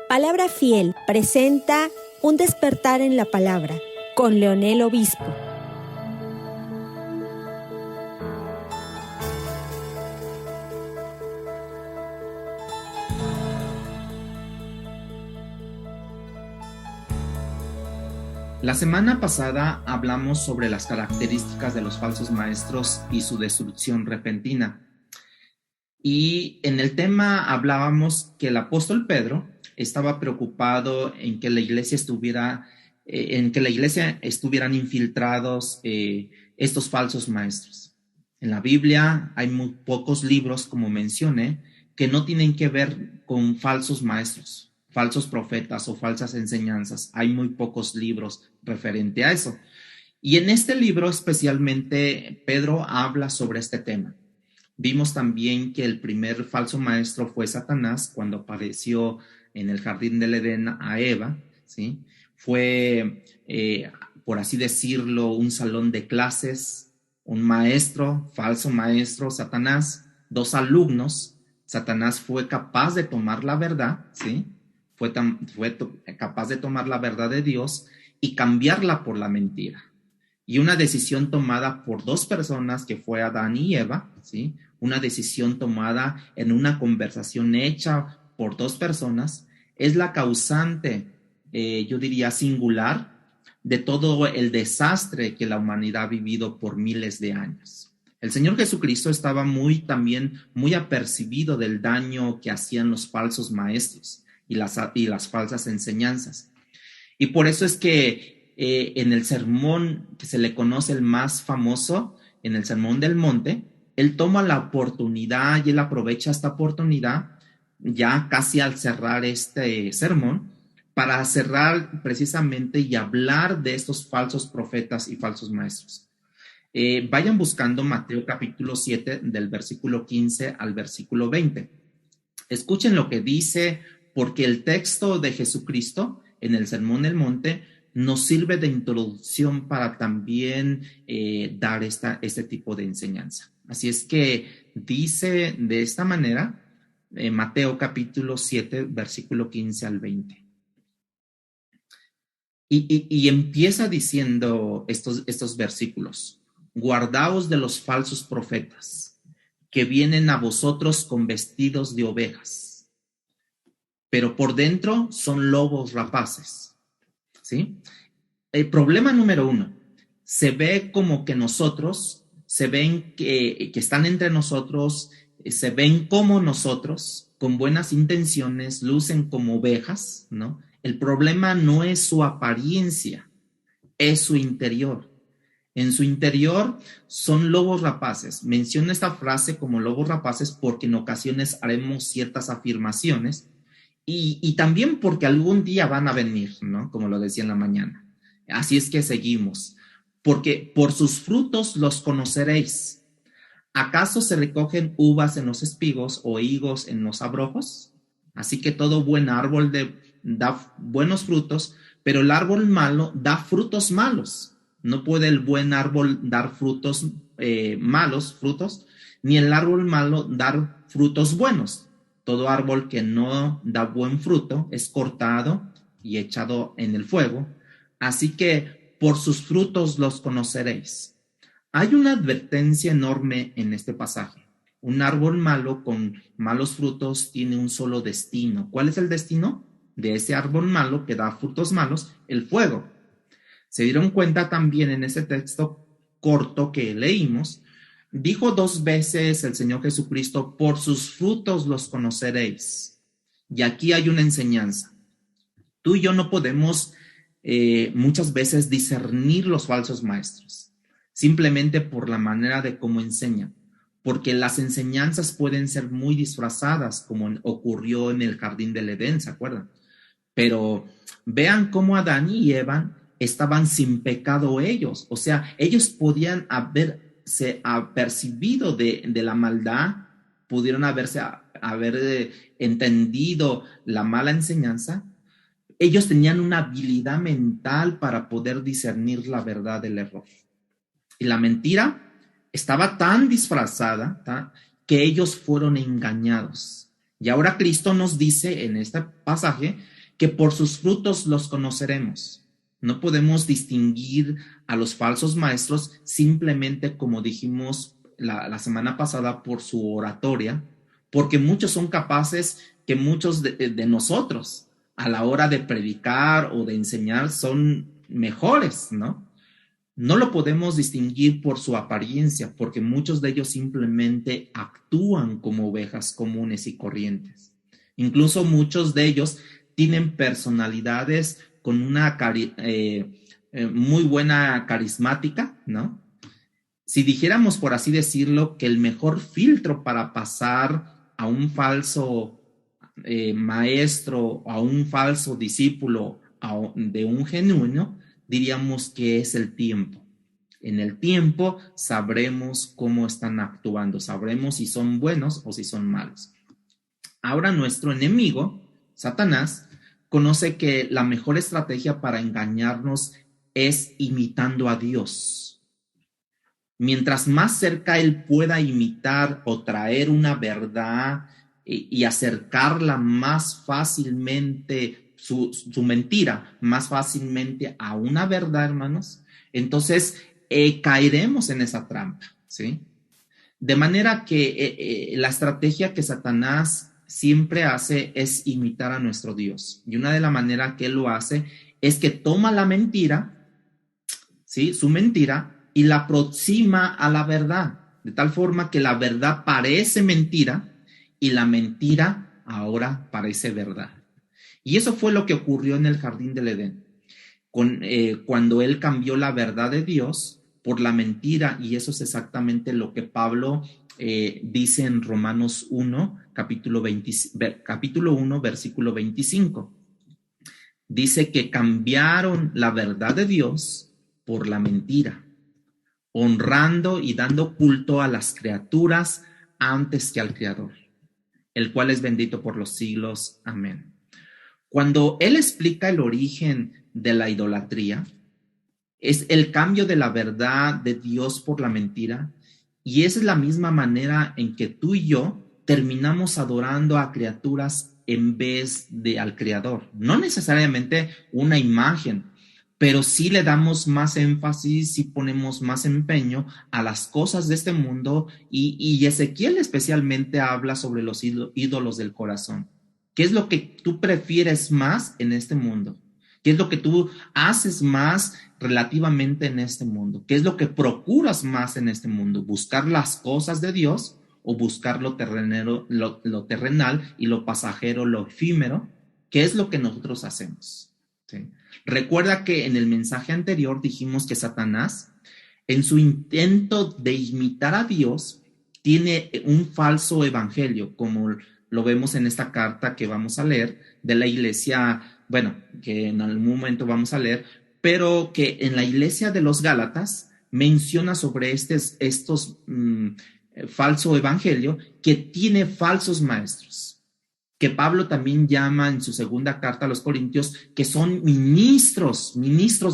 Palabra Fiel presenta Un despertar en la palabra con Leonel Obispo. La semana pasada hablamos sobre las características de los falsos maestros y su destrucción repentina. Y en el tema hablábamos que el apóstol Pedro estaba preocupado en que la iglesia estuvieran infiltrados estos falsos maestros. En la Biblia hay muy pocos libros, como mencioné, que no tienen que ver con falsos maestros, falsos profetas o falsas enseñanzas. Hay muy pocos libros referente a eso. Y en este libro especialmente Pedro habla sobre este tema. Vimos también que el primer falso maestro fue Satanás cuando apareció en el jardín del Edén a Eva, ¿sí? Fue, por así decirlo, un salón de clases, un maestro, falso maestro, Satanás, dos alumnos. Satanás fue capaz de tomar la verdad, ¿sí? Fue capaz de tomar la verdad de Dios y cambiarla por la mentira. Y una decisión tomada por dos personas, que fue Adán y Eva, ¿sí? Una decisión tomada en una conversación hecha por dos personas, es la causante, yo diría singular, de todo el desastre que la humanidad ha vivido por miles de años. El Señor Jesucristo estaba también muy apercibido del daño que hacían los falsos maestros y las falsas enseñanzas. Y por eso es que en el sermón que se le conoce el más famoso, en el Sermón del Monte, él toma la oportunidad y él aprovecha esta oportunidad ya casi al cerrar este sermón para cerrar precisamente y hablar de estos falsos profetas y falsos maestros. Vayan buscando Mateo capítulo 7 del versículo 15 al versículo 20. Escuchen lo que dice, porque el texto de Jesucristo en el Sermón del Monte nos sirve de introducción para también dar este tipo de enseñanza. Así es que dice de esta manera, Mateo capítulo 7, versículo 15 al 20. Y empieza diciendo estos versículos: guardaos de los falsos profetas, que vienen a vosotros con vestidos de ovejas, pero por dentro son lobos rapaces. ¿Sí? El problema número uno, se ve como que se ven que están entre nosotros, se ven como nosotros, con buenas intenciones, lucen como ovejas, ¿no? El problema no es su apariencia, es su interior. En su interior son lobos rapaces. Menciono esta frase como lobos rapaces porque en ocasiones haremos ciertas afirmaciones y también porque algún día van a venir, ¿no? Como lo decía en la mañana. Así es que seguimos. Porque por sus frutos los conoceréis. ¿Acaso se recogen uvas en los espigos o higos en los abrojos? Así que todo buen árbol da buenos frutos, pero el árbol malo da frutos malos. No puede el buen árbol dar malos frutos, ni el árbol malo dar frutos buenos. Todo árbol que no da buen fruto es cortado y echado en el fuego. Así que por sus frutos los conoceréis. Hay una advertencia enorme en este pasaje. Un árbol malo con malos frutos tiene un solo destino. ¿Cuál es el destino de ese árbol malo que da frutos malos? El fuego. Se dieron cuenta también en ese texto corto que leímos. Dijo dos veces el Señor Jesucristo: por sus frutos los conoceréis. Y aquí hay una enseñanza. Tú y yo no podemos muchas veces discernir los falsos maestros, simplemente por la manera de cómo enseñan, porque las enseñanzas pueden ser muy disfrazadas, como ocurrió en el jardín del Edén, ¿se acuerdan? Pero vean cómo Adán y Eva estaban sin pecado ellos, o sea, ellos podían haberse apercibido de la maldad, pudieron haber entendido la mala enseñanza. Ellos tenían una habilidad mental para poder discernir la verdad del error. Y la mentira estaba tan disfrazada que ellos fueron engañados. Y ahora Cristo nos dice en este pasaje que por sus frutos los conoceremos. No podemos distinguir a los falsos maestros simplemente, como dijimos la semana pasada, por su oratoria, porque muchos son capaces que muchos de nosotros a la hora de predicar o de enseñar son mejores, ¿no? No lo podemos distinguir por su apariencia, porque muchos de ellos simplemente actúan como ovejas comunes y corrientes. Incluso muchos de ellos tienen personalidades con una muy buena carismática, ¿no? Si dijéramos, por así decirlo, que el mejor filtro para pasar a un falso maestro o a un falso discípulo de un genuino, diríamos que es el tiempo. En el tiempo sabremos cómo están actuando, sabremos si son buenos o si son malos. Ahora nuestro enemigo, Satanás, conoce que la mejor estrategia para engañarnos es imitando a Dios. Mientras más cerca él pueda imitar o traer una verdad y acercarla más fácilmente, su mentira, más fácilmente a una verdad, hermanos, entonces caeremos en esa trampa, ¿sí? De manera que la estrategia que Satanás siempre hace es imitar a nuestro Dios. Y una de las maneras que él lo hace es que toma la mentira, ¿sí? Su mentira, y la aproxima a la verdad, de tal forma que la verdad parece mentira y la mentira ahora parece verdad. Y eso fue lo que ocurrió en el jardín del Edén, cuando él cambió la verdad de Dios por la mentira, y eso es exactamente lo que Pablo dice en Romanos 1, capítulo 1, versículo 25. Dice que cambiaron la verdad de Dios por la mentira, honrando y dando culto a las criaturas antes que al Creador, el cual es bendito por los siglos. Amén. Cuando él explica el origen de la idolatría, es el cambio de la verdad de Dios por la mentira, y esa es la misma manera en que tú y yo terminamos adorando a criaturas en vez de al Creador. No necesariamente una imagen, pero sí le damos más énfasis, sí ponemos más empeño a las cosas de este mundo, y Ezequiel especialmente habla sobre los ídolos del corazón. ¿Qué es lo que tú prefieres más en este mundo? ¿Qué es lo que tú haces más relativamente en este mundo? ¿Qué es lo que procuras más en este mundo? ¿Buscar las cosas de Dios o buscar lo terrenal y lo pasajero, lo efímero? ¿Qué es lo que nosotros hacemos? ¿Sí? Recuerda que en el mensaje anterior dijimos que Satanás, en su intento de imitar a Dios, tiene un falso evangelio, como lo vemos en esta carta que vamos a leer de la iglesia, bueno, que en algún momento vamos a leer, pero que en la iglesia de los Gálatas menciona sobre estos falso evangelio, que tiene falsos maestros, que Pablo también llama en su segunda carta a los Corintios, que son ministros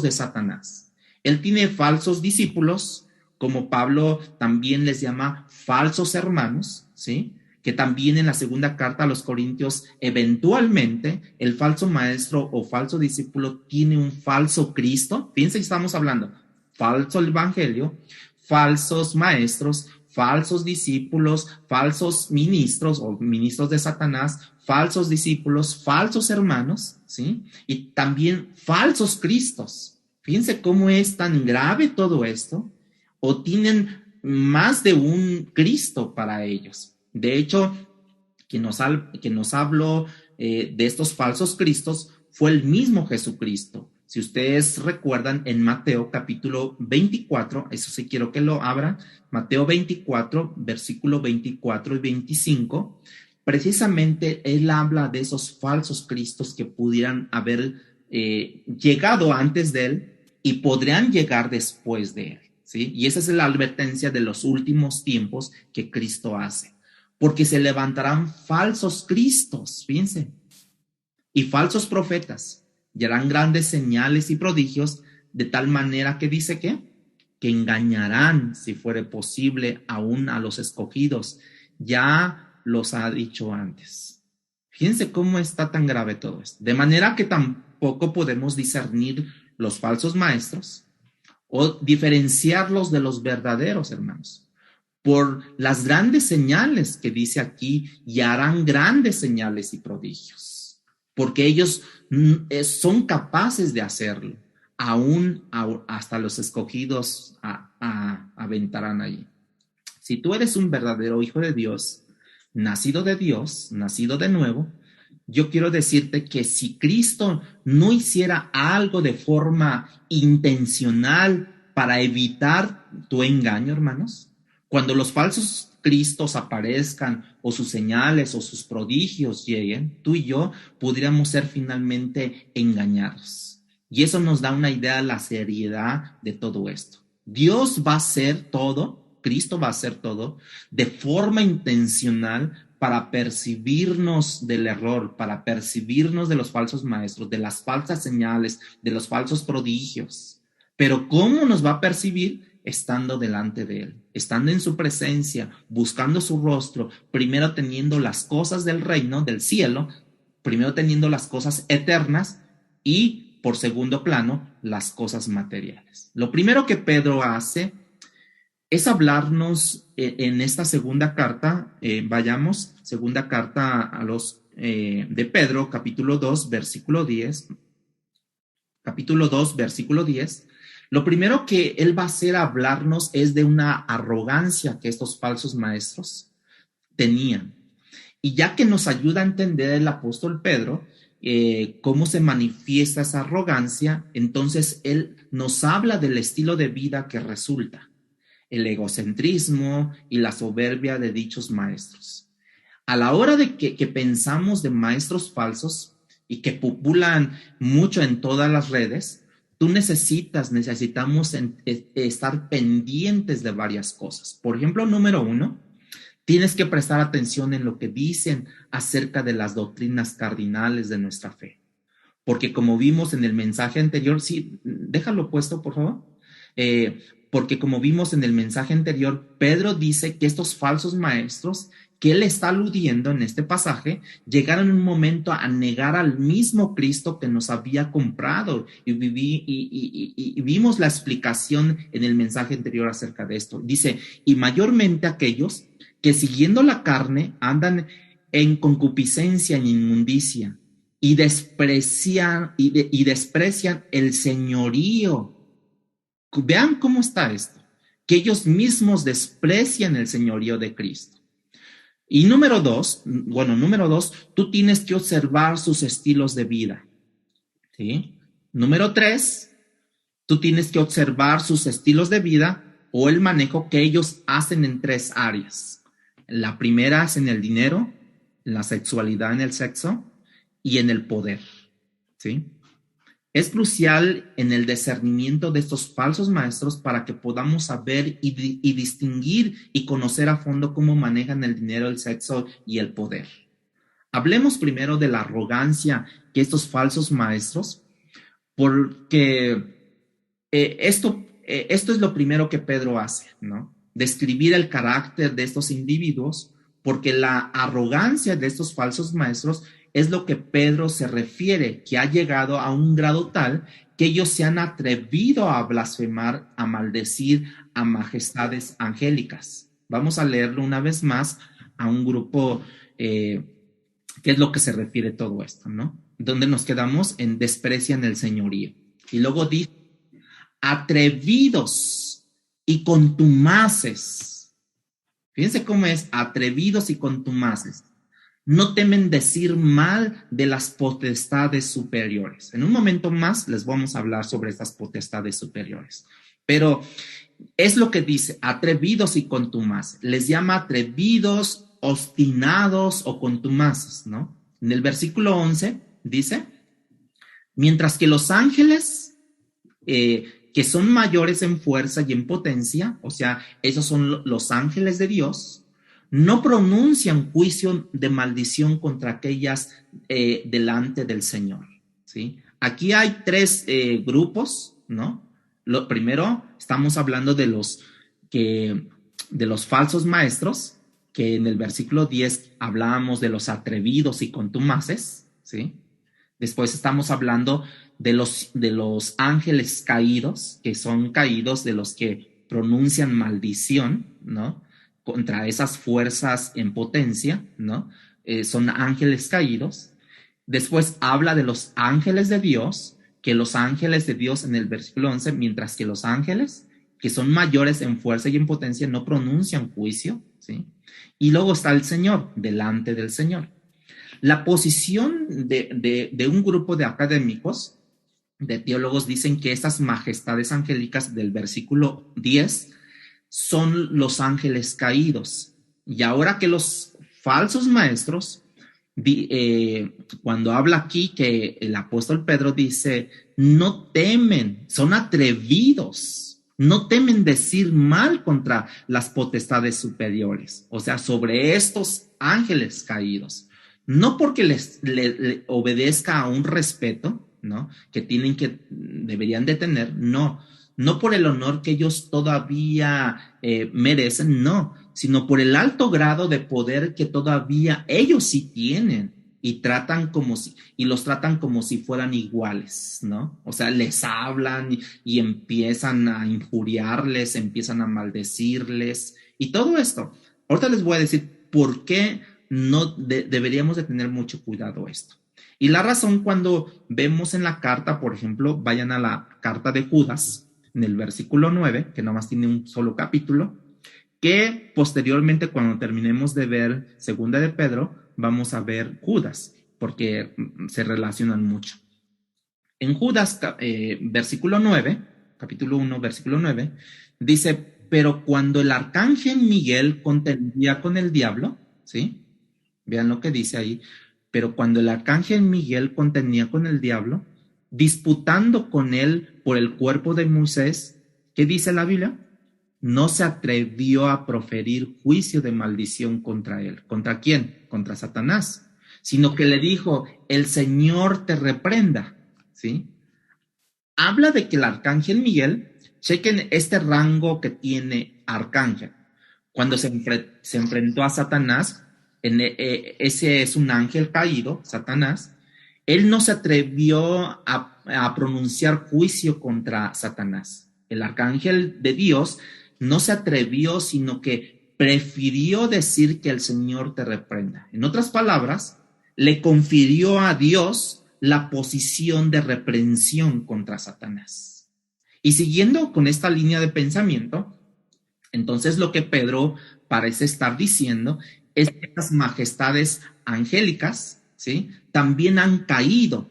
de Satanás. Él tiene falsos discípulos, como Pablo también les llama falsos hermanos, ¿sí? Que también en la segunda carta a los Corintios, eventualmente el falso maestro o falso discípulo tiene un falso Cristo. Fíjense que estamos hablando falso evangelio, falsos maestros, falsos discípulos, falsos ministros o ministros de Satanás, falsos discípulos, falsos hermanos, ¿sí? Y también falsos cristos. Fíjense cómo es tan grave todo esto, o tienen más de un Cristo para ellos. De hecho, quien nos habló de estos falsos cristos fue el mismo Jesucristo. Si ustedes recuerdan, en Mateo capítulo 24, eso sí quiero que lo abran, Mateo 24, versículo 24 y 25, precisamente él habla de esos falsos cristos que pudieran haber llegado antes de él y podrían llegar después de él, ¿sí? Y esa es la advertencia de los últimos tiempos que Cristo hace, porque se levantarán falsos cristos, fíjense, y falsos profetas, y harán grandes señales y prodigios, de tal manera que dice que engañarán, si fuere posible, aún a los escogidos. Ya los ha dicho antes. Fíjense cómo está tan grave todo esto. De manera que tampoco podemos discernir los falsos maestros o diferenciarlos de los verdaderos, hermanos, por las grandes señales que dice aquí, y harán grandes señales y prodigios, porque ellos son capaces de hacerlo, aún hasta los escogidos aventarán allí. Si tú eres un verdadero hijo de Dios, nacido de nuevo, yo quiero decirte que si Cristo no hiciera algo de forma intencional para evitar tu engaño, hermanos, cuando los falsos cristos aparezcan o sus señales o sus prodigios lleguen, tú y yo podríamos ser finalmente engañados. Y eso nos da una idea de la seriedad de todo esto. Dios va a hacer todo, Cristo va a hacer todo de forma intencional para percibirnos del error, para percibirnos de los falsos maestros, de las falsas señales, de los falsos prodigios. Pero ¿cómo nos va a percibir? Estando delante de Él, estando en su presencia, buscando su rostro, primero teniendo las cosas del reino, del cielo, primero teniendo las cosas eternas y, por segundo plano, las cosas materiales. Lo primero que Pedro hace es hablarnos en esta segunda carta, segunda carta a los de Pedro, capítulo 2, versículo 10. Capítulo 2, versículo 10. Lo primero que él va a hacer hablarnos es de una arrogancia que estos falsos maestros tenían. Y ya que nos ayuda a entender el apóstol Pedro cómo se manifiesta esa arrogancia, entonces él nos habla del estilo de vida que resulta, el egocentrismo y la soberbia de dichos maestros. A la hora de que pensamos de maestros falsos y que populan mucho en todas las redes, necesitamos estar pendientes de varias cosas. Por ejemplo, número 1, tienes que prestar atención en lo que dicen acerca de las doctrinas cardinales de nuestra fe. Porque como vimos en el mensaje anterior, sí, déjalo puesto, por favor. Porque como vimos en el mensaje anterior, Pedro dice que estos falsos maestros que él está aludiendo en este pasaje, llegaron en un momento a negar al mismo Cristo que nos había comprado y vimos la explicación en el mensaje anterior acerca de esto. Dice, y mayormente aquellos que siguiendo la carne andan en concupiscencia, en inmundicia y desprecian el señorío. Vean cómo está esto, que ellos mismos desprecian el señorío de Cristo. Y número dos, tú tienes que observar sus estilos de vida, ¿sí? Número 3, tú tienes que observar sus estilos de vida o el manejo que ellos hacen en 3 áreas. La primera es en el dinero, en la sexualidad, en el sexo y en el poder, ¿sí? Es crucial en el discernimiento de estos falsos maestros para que podamos saber y distinguir y conocer a fondo cómo manejan el dinero, el sexo y el poder. Hablemos primero de la arrogancia que estos falsos maestros, porque esto es lo primero que Pedro hace, ¿no? Describir el carácter de estos individuos, porque la arrogancia de estos falsos maestros es lo que Pedro se refiere, que ha llegado a un grado tal que ellos se han atrevido a blasfemar, a maldecir a majestades angélicas. Vamos a leerlo una vez más a un grupo, que es lo que se refiere todo esto, ¿no? Donde nos quedamos en desprecian el señorío. Y luego dice, atrevidos y contumaces. Fíjense cómo es, atrevidos y contumaces. No temen decir mal de las potestades superiores. En un momento más les vamos a hablar sobre estas potestades superiores. Pero es lo que dice, atrevidos y contumaces. Les llama atrevidos, obstinados o contumaces, ¿no? En el versículo 11 dice, mientras que los ángeles, que son mayores en fuerza y en potencia, o sea, esos son los ángeles de Dios, no pronuncian juicio de maldición contra aquellas delante del Señor, ¿sí? Aquí hay 3 grupos, ¿no? Lo primero, estamos hablando de los falsos maestros, que en el versículo 10 hablábamos de los atrevidos y contumaces, ¿sí? Después estamos hablando de los ángeles caídos, que son caídos de los que pronuncian maldición, ¿no? Contra esas fuerzas en potencia, ¿no? Son ángeles caídos. Después habla de los ángeles de Dios, que los ángeles de Dios en el versículo 11, mientras que los ángeles, que son mayores en fuerza y en potencia, no pronuncian juicio, ¿sí? Y luego está el Señor, delante del Señor. La posición de un grupo de académicos, de teólogos, dicen que estas majestades angélicas del versículo 10 son los ángeles caídos. Y ahora que los falsos maestros, cuando habla aquí que el apóstol Pedro dice, no temen, son atrevidos, no temen decir mal contra las potestades superiores, o sea, sobre estos ángeles caídos. No porque le obedezca a un respeto, ¿no? Que deberían de tener, no por el honor que ellos todavía merecen, no, sino por el alto grado de poder que todavía ellos sí tienen y los tratan como si fueran iguales, ¿no? O sea, les hablan y empiezan a injuriarles, empiezan a maldecirles y todo esto. Ahorita les voy a decir por qué no deberíamos de tener mucho cuidado esto. Y la razón, cuando vemos en la carta, por ejemplo, vayan a la carta de Judas, en el versículo 9, que nomás tiene un solo capítulo, que posteriormente, cuando terminemos de ver Segunda de Pedro, vamos a ver Judas, porque se relacionan mucho. En Judas, versículo 9, capítulo 1, versículo 9, dice, pero cuando el arcángel Miguel contendía con el diablo, ¿sí? Vean lo que dice ahí. Pero cuando el arcángel Miguel contendía con el diablo, disputando con él por el cuerpo de Moisés, ¿qué dice la Biblia? No se atrevió a proferir juicio de maldición contra él. ¿Contra quién? Contra Satanás. Sino que le dijo, el Señor te reprenda, ¿sí? Habla de que el arcángel Miguel, chequen este rango que tiene arcángel. Cuando se enfrentó a Satanás, ese es un ángel caído, Satanás, él no se atrevió a pronunciar juicio contra Satanás. El arcángel de Dios no se atrevió, sino que prefirió decir que el Señor te reprenda. En otras palabras, le confirió a Dios la posición de reprensión contra Satanás. Y siguiendo con esta línea de pensamiento, entonces lo que Pedro parece estar diciendo es que estas majestades angélicas, ¿sí? También han caído.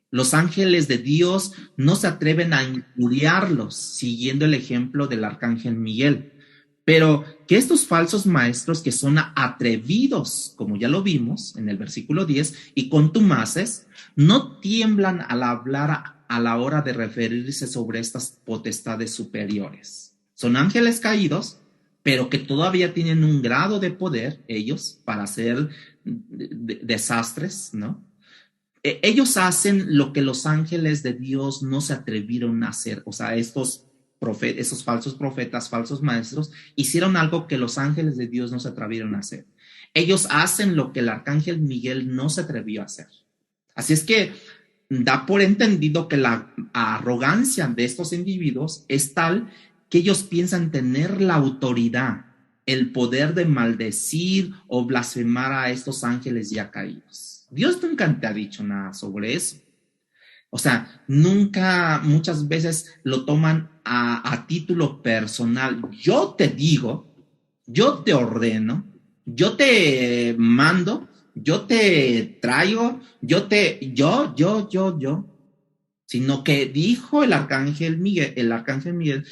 Los ángeles de Dios no se atreven a injuriarlos, siguiendo el ejemplo del arcángel Miguel. Pero que estos falsos maestros, que son atrevidos, como ya lo vimos en el versículo 10, y contumaces, no tiemblan al hablar a la hora de referirse sobre estas potestades superiores. Son ángeles caídos, pero que todavía tienen un grado de poder, ellos, para hacer desastres, ¿no? Ellos hacen lo que los ángeles de Dios no se atrevieron a hacer. O sea, esos falsos profetas, falsos maestros, hicieron algo que los ángeles de Dios no se atrevieron a hacer. Ellos hacen lo que el arcángel Miguel no se atrevió a hacer. Así es que da por entendido que la arrogancia de estos individuos es tal que ellos piensan tener la autoridad, el poder de maldecir o blasfemar a estos ángeles ya caídos. Dios nunca te ha dicho nada sobre eso. O sea, nunca, muchas veces lo toman a título personal. Yo te digo, yo te ordeno, yo te mando, yo te traigo, yo, sino que dijo el arcángel Miguel,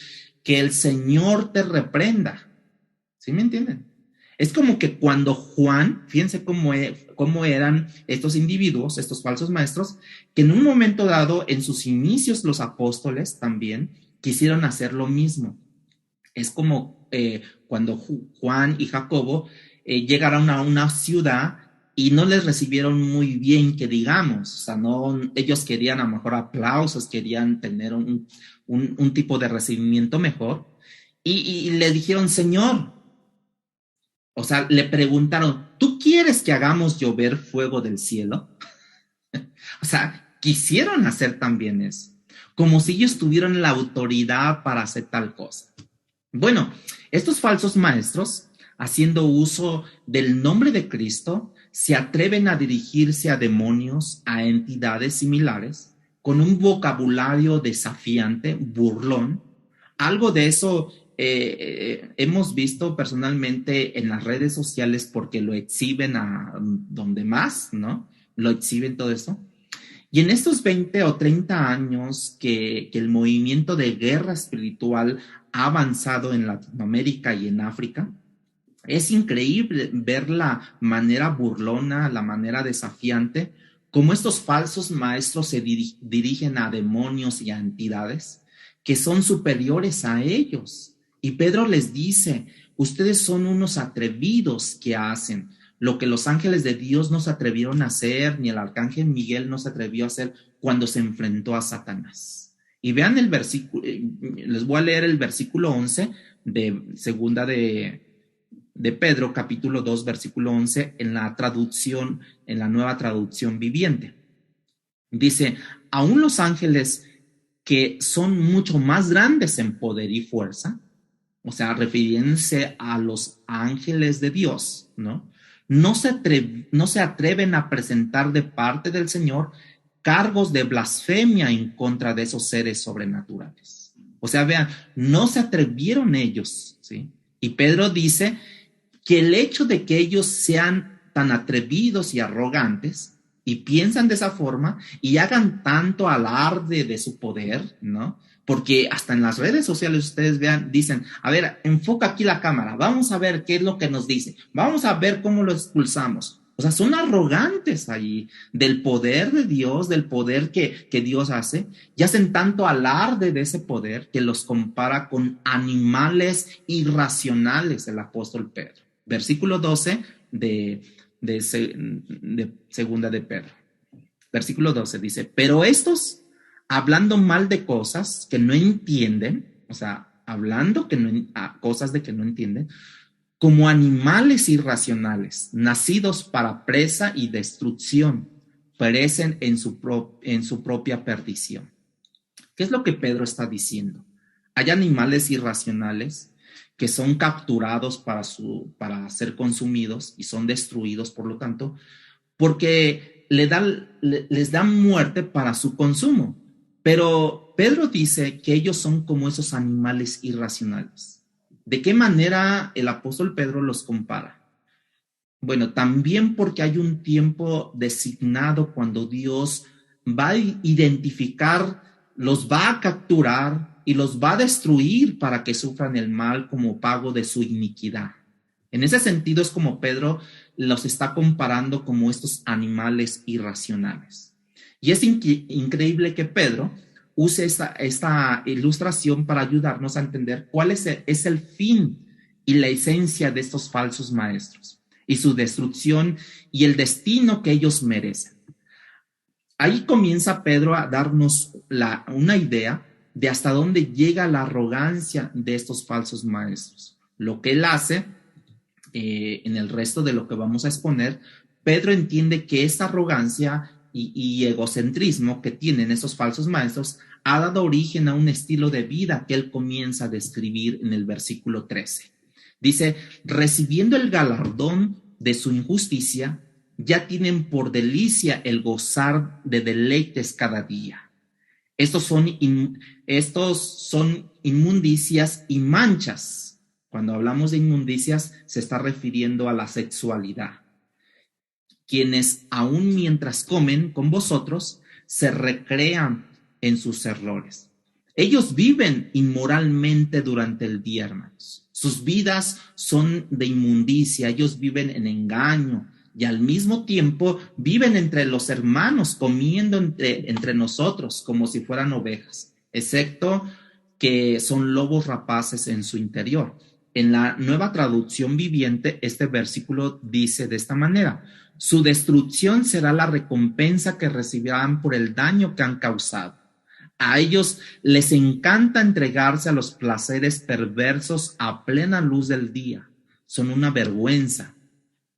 que el Señor te reprenda. ¿Sí me entienden? Es como que cuando Juan, fíjense cómo eran estos individuos, estos falsos maestros, que en un momento dado, en sus inicios, los apóstoles también quisieron hacer lo mismo. Es como cuando Juan y Jacobo llegaron a una ciudad y no les recibieron muy bien, que digamos. O sea, ellos querían a lo mejor aplausos, querían tener un tipo de recibimiento mejor. Y le dijeron, Señor, O sea, le preguntaron, ¿tú quieres que hagamos llover fuego del cielo? O sea, quisieron hacer también eso, como si ellos tuvieran la autoridad para hacer tal cosa. Bueno, estos falsos maestros, haciendo uso del nombre de Cristo, se atreven a dirigirse a demonios, a entidades similares, con un vocabulario desafiante, burlón. Algo de eso hemos visto personalmente en las redes sociales porque lo exhiben a donde más, ¿no? Lo exhiben todo eso. Y en estos 20 o 30 años que el movimiento de guerra espiritual ha avanzado en Latinoamérica y en África, es increíble ver la manera burlona, la manera desafiante, cómo estos falsos maestros se dirigen a demonios y a entidades que son superiores a ellos. Y Pedro les dice, ustedes son unos atrevidos que hacen lo que los ángeles de Dios no se atrevieron a hacer, ni el arcángel Miguel no se atrevió a hacer cuando se enfrentó a Satanás. Y vean el versículo, les voy a leer el versículo 11 de segunda de Pedro, capítulo 2, versículo 11, en la traducción, en la nueva traducción viviente. Dice, aún los ángeles que son mucho más grandes en poder y fuerza, o sea, refiriéndose a los ángeles de Dios, ¿no? No se atreven a presentar de parte del Señor cargos de blasfemia en contra de esos seres sobrenaturales. O sea, vean, no se atrevieron ellos, ¿sí? Y Pedro dice que el hecho de que ellos sean tan atrevidos y arrogantes y piensan de esa forma y hagan tanto alarde de su poder, ¿no? Porque hasta en las redes sociales ustedes vean, dicen, a ver, enfoca aquí la cámara, vamos a ver qué es lo que nos dice, vamos a ver cómo lo expulsamos. O sea, son arrogantes ahí del poder de Dios, del poder que Dios hace, y hacen tanto alarde de ese poder que los compara con animales irracionales el apóstol Pedro. Versículo 12 de segunda de Pedro. Versículo 12 dice, pero estos, hablando mal de cosas que no entienden, o sea, hablando cosas de que no entienden, como animales irracionales, nacidos para presa y destrucción, perecen en su propia perdición. ¿Qué es lo que Pedro está diciendo? Hay animales irracionales que son capturados para ser consumidos y son destruidos, por lo tanto, porque les dan muerte para su consumo. Pero Pedro dice que ellos son como esos animales irracionales. ¿De qué manera el apóstol Pedro los compara? Bueno, también porque hay un tiempo designado cuando Dios va a identificar, los va a capturar y los va a destruir para que sufran el mal como pago de su iniquidad. En ese sentido es como Pedro los está comparando como estos animales irracionales. Y es increíble que Pedro use esta ilustración para ayudarnos a entender cuál es el fin y la esencia de estos falsos maestros y su destrucción y el destino que ellos merecen. Ahí comienza Pedro a darnos una idea de hasta dónde llega la arrogancia de estos falsos maestros. Lo que él hace, en el resto de lo que vamos a exponer, Pedro entiende que esta arrogancia y egocentrismo que tienen esos falsos maestros ha dado origen a un estilo de vida que él comienza a describir en el versículo 13. Dice, recibiendo el galardón de su injusticia, ya tienen por delicia el gozar de deleites cada día. Estos son inmundicias y manchas. Cuando hablamos de inmundicias, se está refiriendo a la sexualidad. Quienes aún mientras comen con vosotros, se recrean en sus errores. Ellos viven inmoralmente durante el día, hermanos. Sus vidas son de inmundicia, ellos viven en engaño y al mismo tiempo viven entre los hermanos, comiendo entre nosotros como si fueran ovejas, excepto que son lobos rapaces en su interior. En la nueva traducción viviente, este versículo dice de esta manera, su destrucción será la recompensa que recibirán por el daño que han causado. A ellos les encanta entregarse a los placeres perversos a plena luz del día. son una vergüenza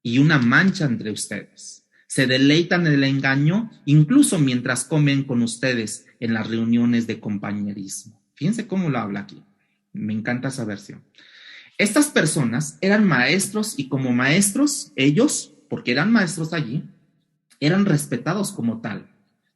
y una mancha entre ustedes. Se deleitan en el engaño incluso mientras comen con ustedes en las reuniones de compañerismo. Fíjense cómo lo habla aquí. Me encanta esa versión. Estas personas eran maestros y como maestros, ellos, porque eran maestros allí, eran respetados como tal.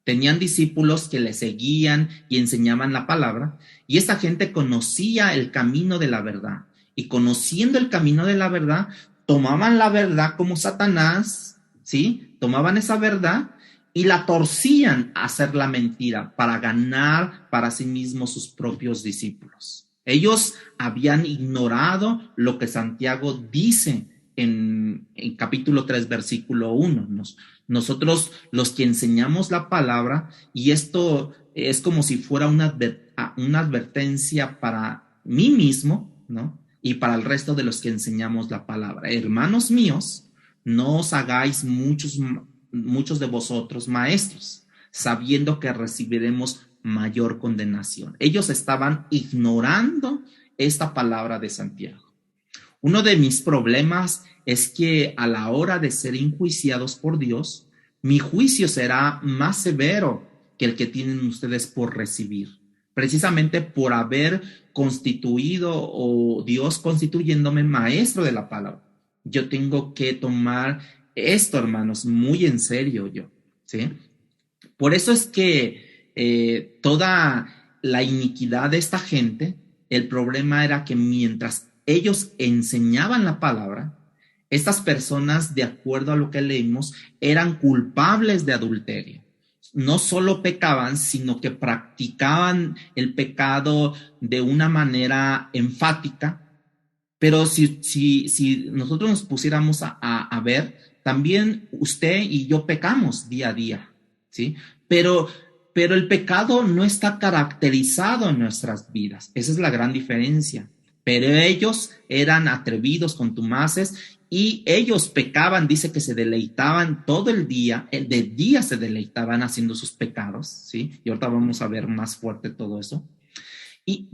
Tenían discípulos que les seguían y enseñaban la palabra, y esta gente conocía el camino de la verdad. Y conociendo el camino de la verdad, tomaban la verdad como Satanás, ¿sí? Tomaban esa verdad y la torcían a hacer la mentira para ganar para sí mismos sus propios discípulos. Ellos habían ignorado lo que Santiago dice en capítulo 3, versículo 1. Nosotros los que enseñamos la palabra, y esto es como si fuera una advertencia para mí mismo, ¿no? Y para el resto de los que enseñamos la palabra. Hermanos míos, no os hagáis muchos de vosotros maestros, sabiendo que recibiremos mayor condenación. Ellos estaban ignorando esta palabra de Santiago. Uno de mis problemas es que a la hora de ser enjuiciados por Dios, mi juicio será más severo que el que tienen ustedes por recibir, precisamente por haber constituido o Dios constituyéndome maestro de la palabra. Yo tengo que tomar esto, hermanos, muy en serio yo, ¿sí? Por eso es que toda la iniquidad de esta gente, el problema era que mientras ellos enseñaban la palabra, estas personas, de acuerdo a lo que leímos, eran culpables de adulterio. No solo pecaban, sino que practicaban el pecado de una manera enfática. Pero si nosotros nos pusiéramos a ver, también usted y yo pecamos día a día, ¿sí? Pero el pecado no está caracterizado en nuestras vidas. Esa es la gran diferencia. Pero ellos eran atrevidos, contumaces, y ellos pecaban, dice que se deleitaban todo el día, de día se deleitaban haciendo sus pecados, ¿sí? Y ahorita vamos a ver más fuerte todo eso.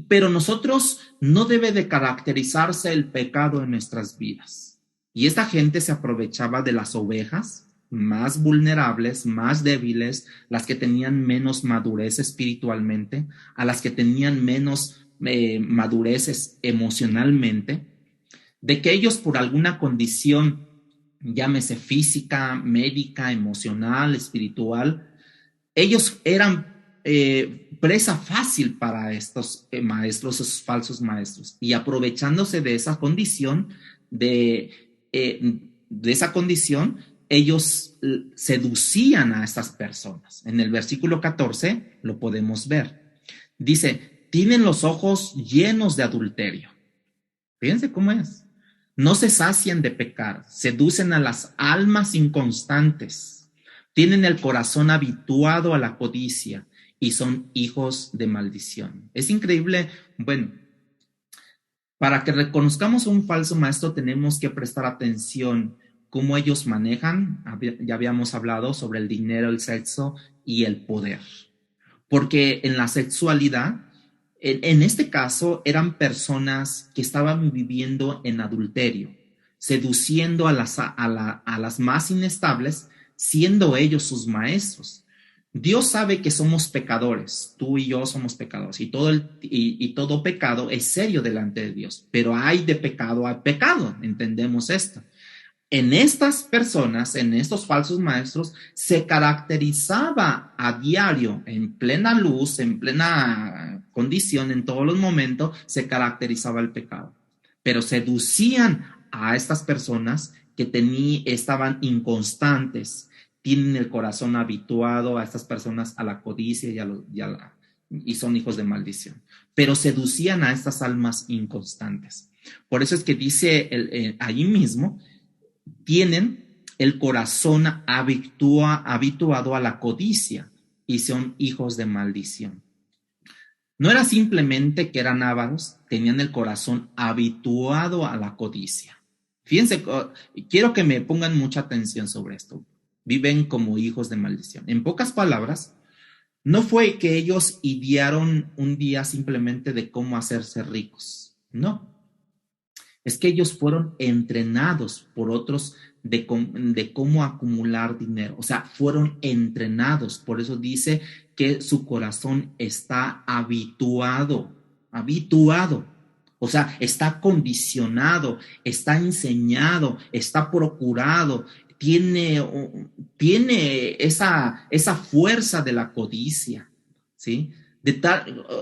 Pero nosotros no debe de caracterizarse el pecado en nuestras vidas. Y esta gente se aprovechaba de las ovejas más vulnerables, más débiles, las que tenían menos madurez espiritualmente, a las que tenían menos madurez emocionalmente, de que ellos por alguna condición, llámese física, médica, emocional, espiritual, ellos eran presa fácil para estos maestros, esos falsos maestros, y aprovechándose de esa condición, ellos seducían a estas personas. En el versículo 14 lo podemos ver. Dice, tienen los ojos llenos de adulterio. Fíjense cómo es. No se sacian de pecar, seducen a las almas inconstantes, tienen el corazón habituado a la codicia y son hijos de maldición. Es increíble. Bueno, para que reconozcamos a un falso maestro tenemos que prestar atención cómo ellos manejan. Ya habíamos hablado sobre el dinero, el sexo y el poder. Porque en la sexualidad, en este caso, eran personas que estaban viviendo en adulterio, seduciendo a las más inestables, siendo ellos sus maestros. Dios sabe que somos pecadores, tú y yo somos pecadores, y todo pecado es serio delante de Dios, pero hay de pecado a pecado, entendemos esto. En estas personas, en estos falsos maestros, se caracterizaba a diario, en plena luz, en plena condición, en todos los momentos, se caracterizaba el pecado. Pero seducían a estas personas que estaban inconstantes, tienen el corazón habituado a estas personas a la codicia y son hijos de maldición. Pero seducían a estas almas inconstantes. Por eso es que dice allí mismo, tienen el corazón habituado a la codicia y son hijos de maldición. No era simplemente que eran ávaros, tenían el corazón habituado a la codicia. Fíjense, quiero que me pongan mucha atención sobre esto. Viven como hijos de maldición. En pocas palabras, no fue que ellos idearon un día simplemente de cómo hacerse ricos. No. Es que ellos fueron entrenados por otros de cómo acumular dinero. O sea, fueron entrenados. Por eso dice que su corazón está habituado. O sea, está condicionado, está enseñado, está procurado, tiene esa fuerza de la codicia, ¿sí?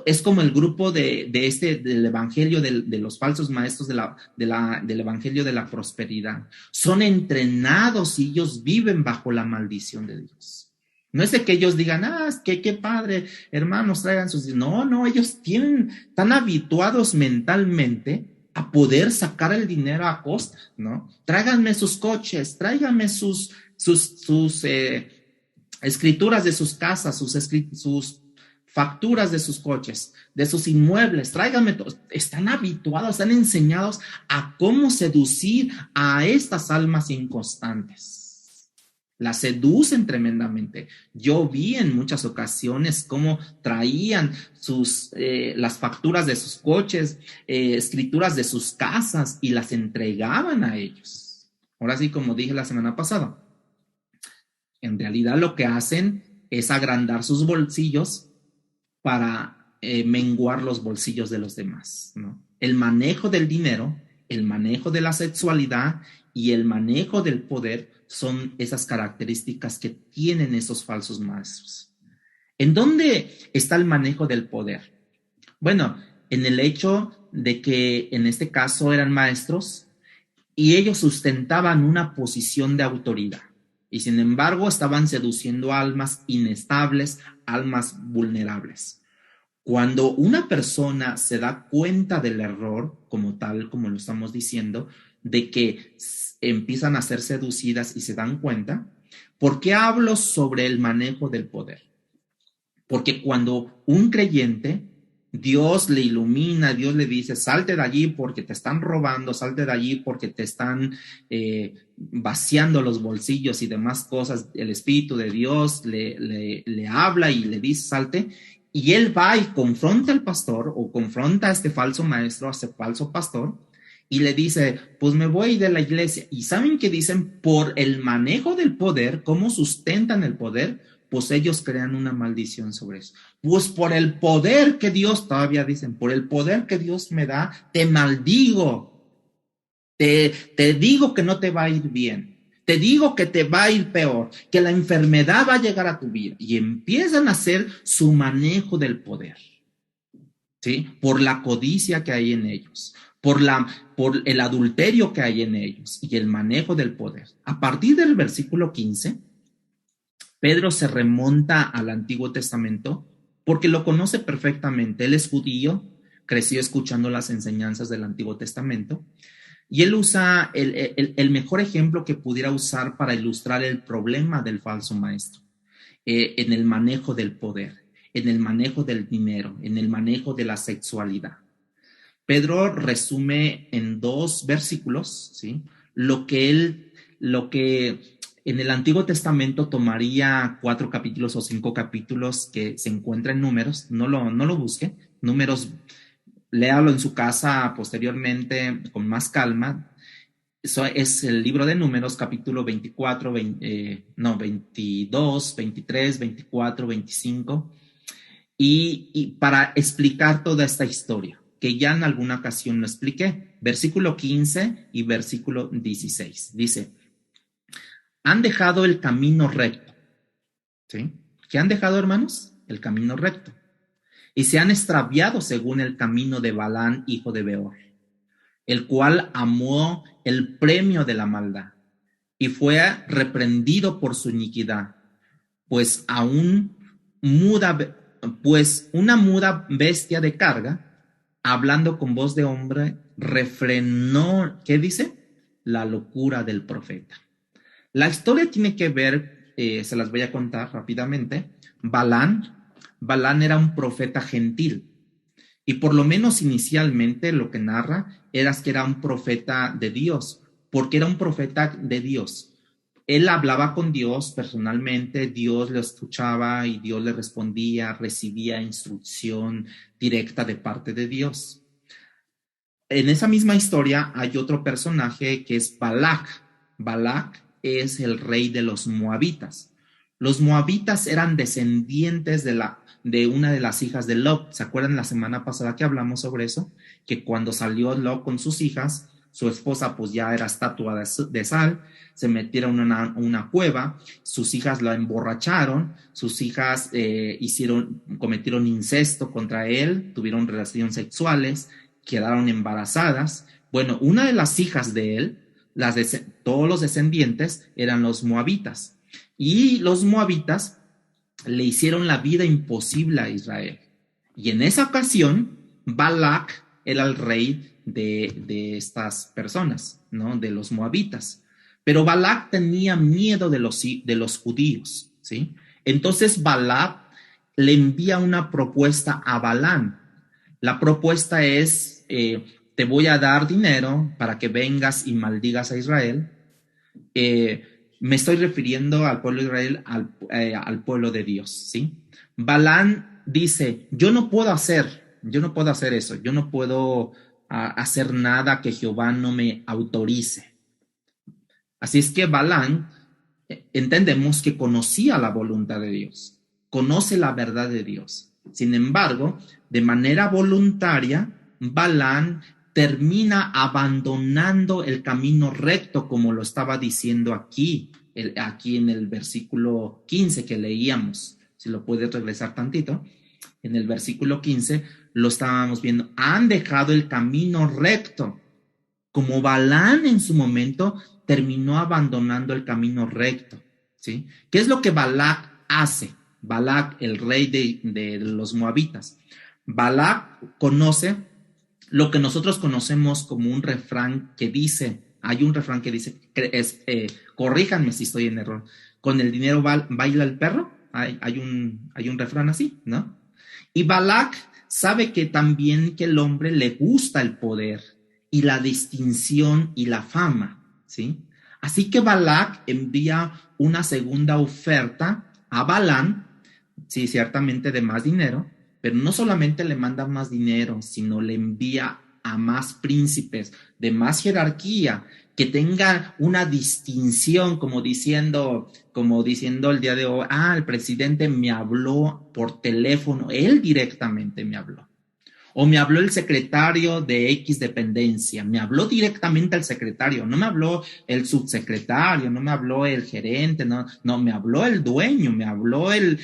Es como el grupo del evangelio de los falsos maestros del evangelio de la prosperidad. Son entrenados y ellos viven bajo la maldición de Dios. No es de que ellos digan, es que qué padre, hermanos, traigan sus... No, ellos están habituados mentalmente a poder sacar el dinero a costa, ¿no? Tráiganme sus coches, tráiganme sus escrituras de sus casas, sus facturas de sus coches, de sus inmuebles, tráiganme todo. Están habituados, están enseñados a cómo seducir a estas almas inconstantes. Las seducen tremendamente. Yo vi en muchas ocasiones cómo traían las facturas de sus coches, escrituras de sus casas y las entregaban a ellos. Ahora sí, como dije la semana pasada, en realidad lo que hacen es agrandar sus bolsillos para menguar los bolsillos de los demás, ¿no? El manejo del dinero, el manejo de la sexualidad y el manejo del poder son esas características que tienen esos falsos maestros. ¿En dónde está el manejo del poder? Bueno, en el hecho de que en este caso eran maestros y ellos sustentaban una posición de autoridad y sin embargo estaban seduciendo almas inestables, almas vulnerables. Cuando una persona se da cuenta del error, como tal, como lo estamos diciendo, de que empiezan a ser seducidas y se dan cuenta, ¿por qué hablo sobre el manejo del poder? Porque cuando un creyente, Dios le ilumina, Dios le dice, salte de allí porque te están robando, salte de allí porque te están vaciando los bolsillos y demás cosas, el Espíritu de Dios le habla y le dice, salte, y él va y confronta al pastor o confronta a este falso maestro, a este falso pastor, y le dice, pues me voy de la iglesia. ¿Y saben qué dicen? Por el manejo del poder, ¿cómo sustentan el poder? Pues ellos crean una maldición sobre eso. Pues por el poder que Dios, todavía dicen, por el poder que Dios me da, te maldigo. Te digo que no te va a ir bien. Te digo que te va a ir peor, que la enfermedad va a llegar a tu vida. Y empiezan a hacer su manejo del poder, ¿sí? Por la codicia que hay en ellos, por el adulterio que hay en ellos y el manejo del poder. A partir del versículo 15, Pedro se remonta al Antiguo Testamento porque lo conoce perfectamente. Él es judío, creció escuchando las enseñanzas del Antiguo Testamento y él usa el mejor ejemplo que pudiera usar para ilustrar el problema del falso maestro en el manejo del poder, en el manejo del dinero, en el manejo de la sexualidad. Pedro resume en 2 versículos, ¿sí? Lo que en el Antiguo Testamento tomaría 4 capítulos o 5 capítulos que se encuentran en Números. No lo busque. Números, léalo en su casa posteriormente con más calma. Eso es el libro de Números, capítulo 22, 23, 24, 25. Y para explicar toda esta historia, que ya en alguna ocasión lo expliqué, versículo 15 y versículo 16. Dice, han dejado el camino recto, ¿sí? ¿Qué han dejado, hermanos? El camino recto. Y se han extraviado según el camino de Balán, hijo de Beor, el cual amó el premio de la maldad y fue reprendido por su iniquidad, pues una muda bestia de carga, hablando con voz de hombre, refrenó, ¿qué dice? La locura del profeta. La historia tiene que ver, se las voy a contar rápidamente. Balán era un profeta gentil y por lo menos inicialmente lo que narra era que era un profeta de Dios, porque era un profeta de Dios. Él hablaba con Dios personalmente, Dios le escuchaba y Dios le respondía, recibía instrucción directa de parte de Dios. En esa misma historia hay otro personaje que es Balac. Balac es el rey de los moabitas. Los moabitas eran descendientes de una de las hijas de Lot. ¿Se acuerdan la semana pasada que hablamos sobre eso? Que cuando salió Lot con sus hijas, su esposa pues ya era estatua de sal, se metieron en una cueva, sus hijas la emborracharon, sus hijas cometieron incesto contra él, tuvieron relaciones sexuales, quedaron embarazadas. Bueno, una de las hijas de él, todos los descendientes eran los moabitas. Y los moabitas le hicieron la vida imposible a Israel. Y en esa ocasión, Balac era el rey de estas personas, ¿no? De los moabitas. Pero Balac tenía miedo de los judíos, ¿sí? Entonces Balac le envía una propuesta a Balán. La propuesta es, te voy a dar dinero para que vengas y maldigas a Israel. Me estoy refiriendo al pueblo de Israel, al pueblo de Dios, ¿sí? Balán dice, yo no puedo hacer eso, yo no puedo hacer nada que Jehová no me autorice. Así es que Balán, entendemos que conocía la voluntad de Dios, conoce la verdad de Dios. Sin embargo, de manera voluntaria, Balán termina abandonando el camino recto, como lo estaba diciendo aquí en el versículo 15 que leíamos. Si lo puedes regresar tantito. En el versículo 15 lo estábamos viendo. Han dejado el camino recto. Como Balán en su momento terminó abandonando el camino recto, ¿sí? ¿Qué es lo que Balac hace? Balac, el rey de los moabitas. Balac conoce lo que nosotros conocemos como un refrán que dice, hay un refrán que dice, corríjanme si estoy en error, con el dinero baila el perro, hay un refrán así, ¿no? Y Balac sabe que también que el hombre le gusta el poder y la distinción y la fama, ¿sí? Así que Balac envía una segunda oferta a Balán, sí, ciertamente de más dinero, pero no solamente le manda más dinero, sino le envía a más príncipes de más jerarquía, que tenga una distinción, como diciendo el día de hoy, el presidente me habló por teléfono, él directamente me habló. O me habló el secretario de X dependencia, me habló directamente el secretario, no me habló el subsecretario, no me habló el gerente, no, me habló el dueño, me habló el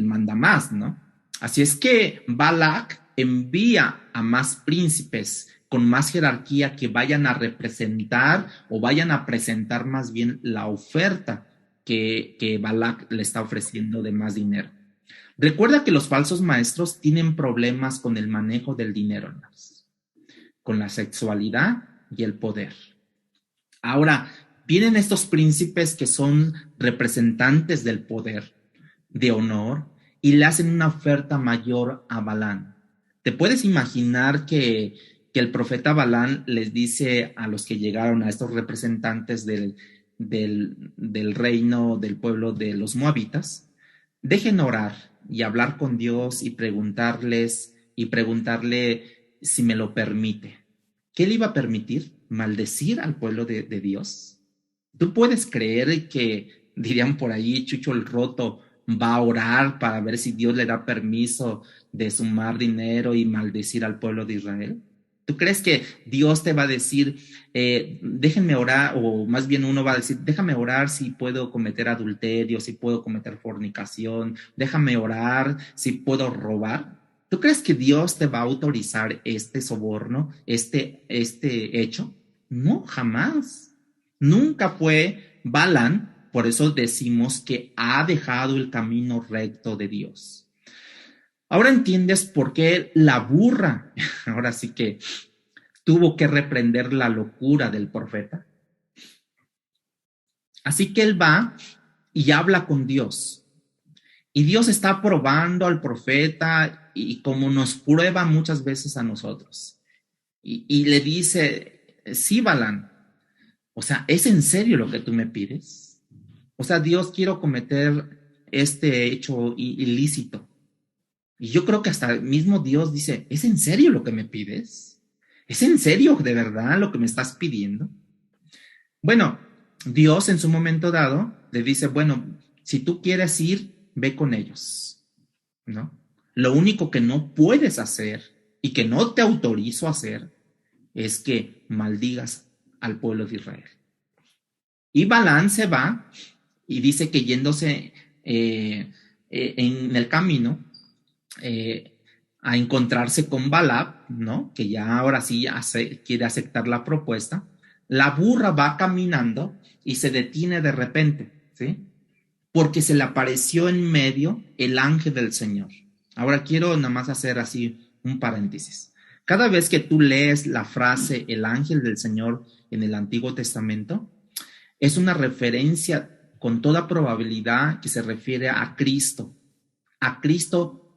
mandamás, ¿no? Así es que Balac envía a más príncipes con más jerarquía que vayan a representar o vayan a presentar más bien la oferta que Balac le está ofreciendo de más dinero. Recuerda que los falsos maestros tienen problemas con el manejo del dinero, hermanos, con la sexualidad y el poder. Ahora, vienen estos príncipes que son representantes del poder, de honor, y le hacen una oferta mayor a Balán. ¿Te puedes imaginar que el profeta Balán les dice a los que llegaron, a estos representantes del reino del pueblo de los moabitas, dejen orar y hablar con Dios y preguntarle si me lo permite? ¿Qué le iba a permitir? ¿Maldecir al pueblo de Dios? ¿Tú puedes creer que, dirían por ahí, Chucho el Roto va a orar para ver si Dios le da permiso de sumar dinero y maldecir al pueblo de Israel? ¿Tú crees que Dios te va a decir, déjenme orar, o más bien uno va a decir, déjame orar si puedo cometer adulterio, si puedo cometer fornicación, déjame orar si puedo robar? ¿Tú crees que Dios te va a autorizar este soborno, este hecho? No, jamás. Nunca fue Balán, por eso decimos que ha dejado el camino recto de Dios. Ahora entiendes por qué la burra, ahora sí que tuvo que reprender la locura del profeta. Así que él va y habla con Dios. Y Dios está probando al profeta y como nos prueba muchas veces a nosotros. Y le dice, sí, Balán, o sea, ¿es en serio lo que tú me pides? O sea, Dios, quiero cometer este hecho ilícito. Y yo creo que hasta el mismo Dios dice, ¿es en serio lo que me pides? ¿Es en serio, de verdad, lo que me estás pidiendo? Bueno, Dios en su momento dado le dice, bueno, si tú quieres ir, ve con ellos, ¿no? Lo único que no puedes hacer y que no te autorizo a hacer es que maldigas al pueblo de Israel. Y Balán se va y dice que yéndose en el camino a encontrarse con Balac, ¿no? Que ya ahora sí quiere aceptar la propuesta. La burra va caminando y se detiene de repente, ¿sí? Porque se le apareció en medio el ángel del Señor. Ahora quiero nada más hacer así un paréntesis. Cada vez que tú lees la frase el ángel del Señor en el Antiguo Testamento, es una referencia con toda probabilidad que se refiere a Cristo